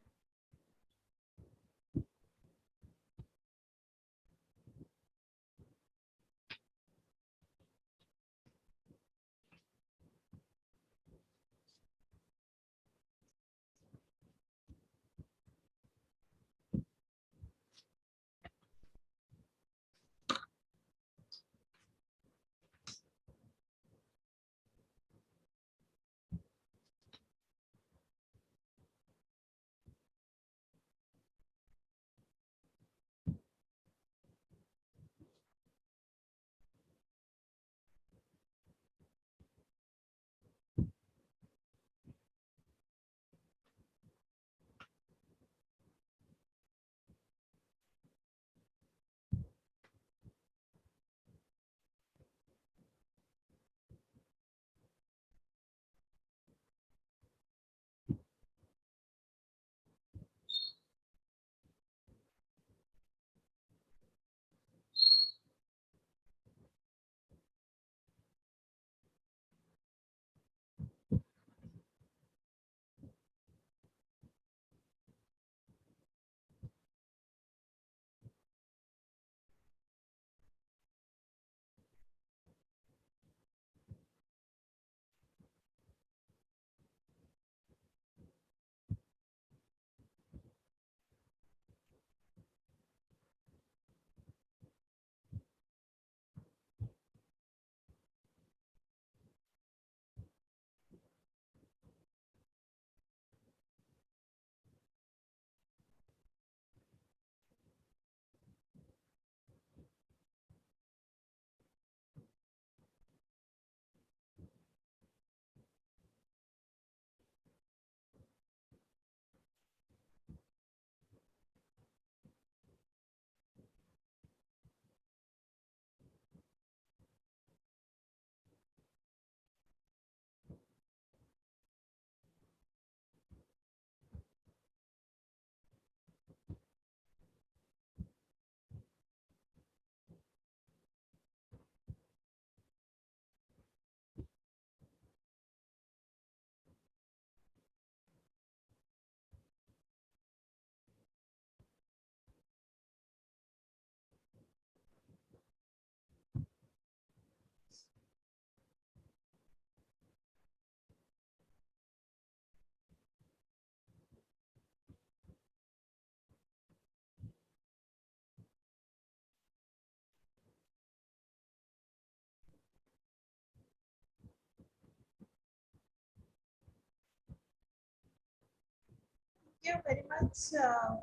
you very much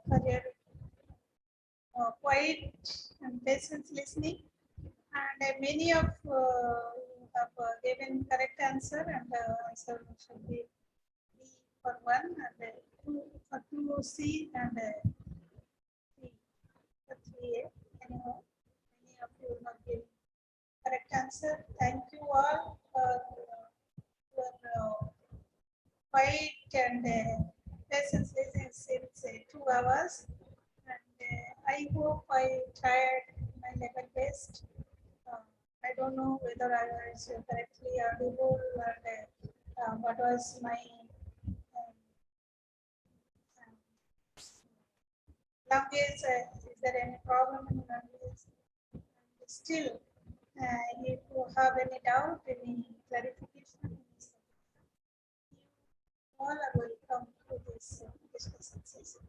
for your quiet and patient listening. And many of you have given correct answer, and answer should be B for 1 and 2 for 2C and 3 for 3A. Anyhow, many of you have given correct answer. Thank you all for your quiet and patience listening since 2 hours. And I hope I tried my level best. I don't know whether I was correctly audible and what was my language. Is there any problem in language? Still, if you have any doubt, any clarification, all are welcome to this discussion session.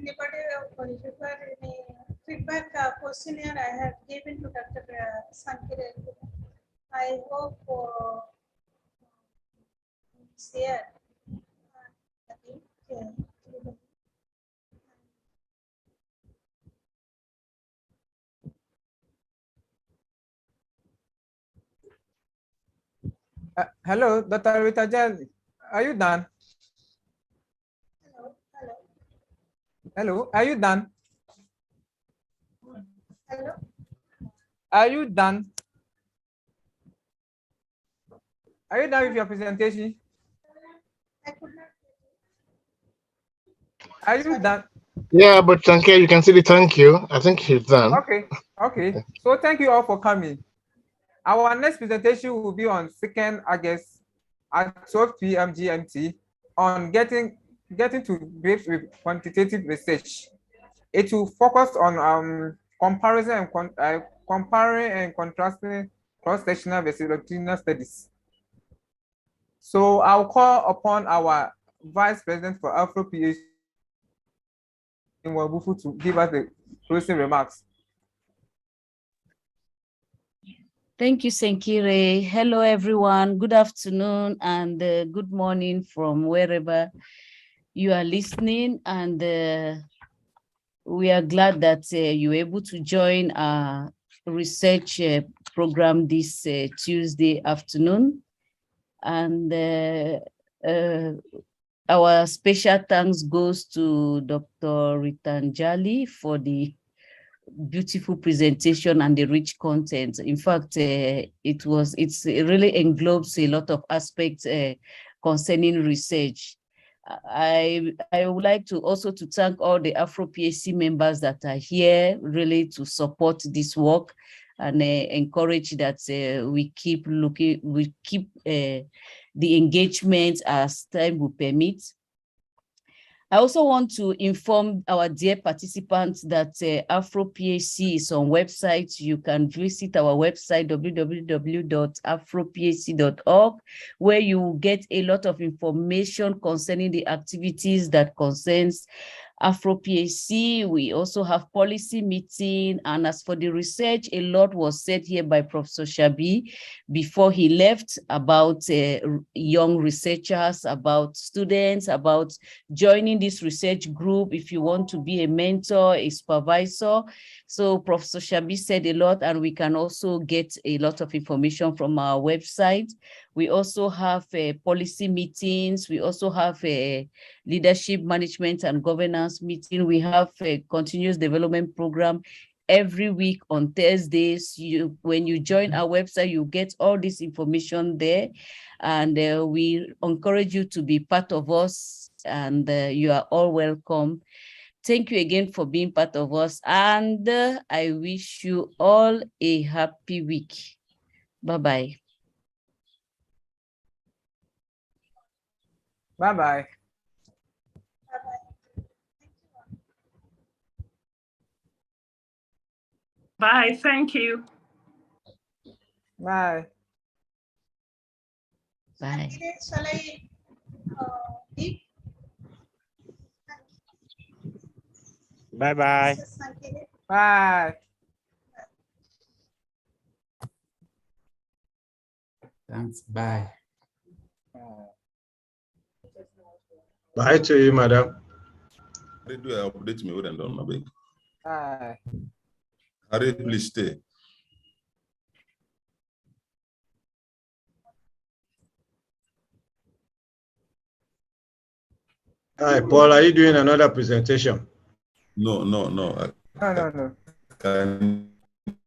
Anybody prefer any feedback questionnaire I have given to Dr. Sankir. I hope it's here. Hello, Dr. Ritanjali. Are you done? Hello, hello, Hello, are you done? hello. Are you done? Are you done with your presentation? I could not. Are you done? Yeah, but Tanke, you can see the thank you. I think he's done. Okay. So thank you all for coming. Our next presentation will be on 2nd August at 12 p.m. GMT on getting to grips with quantitative research. It will focus on comparison and comparing and contrasting cross-sectional versus longitudinal studies. So I'll call upon our Vice President for AfroPHC to give us the closing remarks. Thank you, Senkire. Hello, everyone. Good afternoon and good morning from wherever you are listening. And we are glad that you were able to join our research program this Tuesday afternoon. And our special thanks goes to Dr. Ritanjali for the beautiful presentation and the rich content. In fact, it really englobes a lot of aspects concerning research. I would like to also to thank all the AfroPHC members that are here really to support this work and encourage that we keep the engagement as time will permit. I also want to inform our dear participants that AfroPHC is on website. You can visit our website, www.afrophc.org, where you will get a lot of information concerning the activities that concerns AfroPHC. We also have policy meeting, and as for the research, a lot was said here by Professor Shabi before he left about young researchers, about students, about joining this research group if you want to be a mentor, a supervisor. So Professor Shabi said a lot, and we can also get a lot of information from our website. We also have policy meetings. We also have a leadership management and governance meeting. We have a continuous development program every week on Thursdays. When you join our website, you get all this information there. And we encourage you to be part of us, and you are all welcome. Thank you again for being part of us, and I wish you all a happy week. Bye-bye. Bye-bye. Bye. Thank you. Bye. Bye. Shall I leave? Bye-bye. Bye. Thanks. Bye. Bye to you, madam. Do I update me when I'm done, my baby? Bye. Harry, please stay. Hi, Paul. Are you doing another presentation? No. No. Can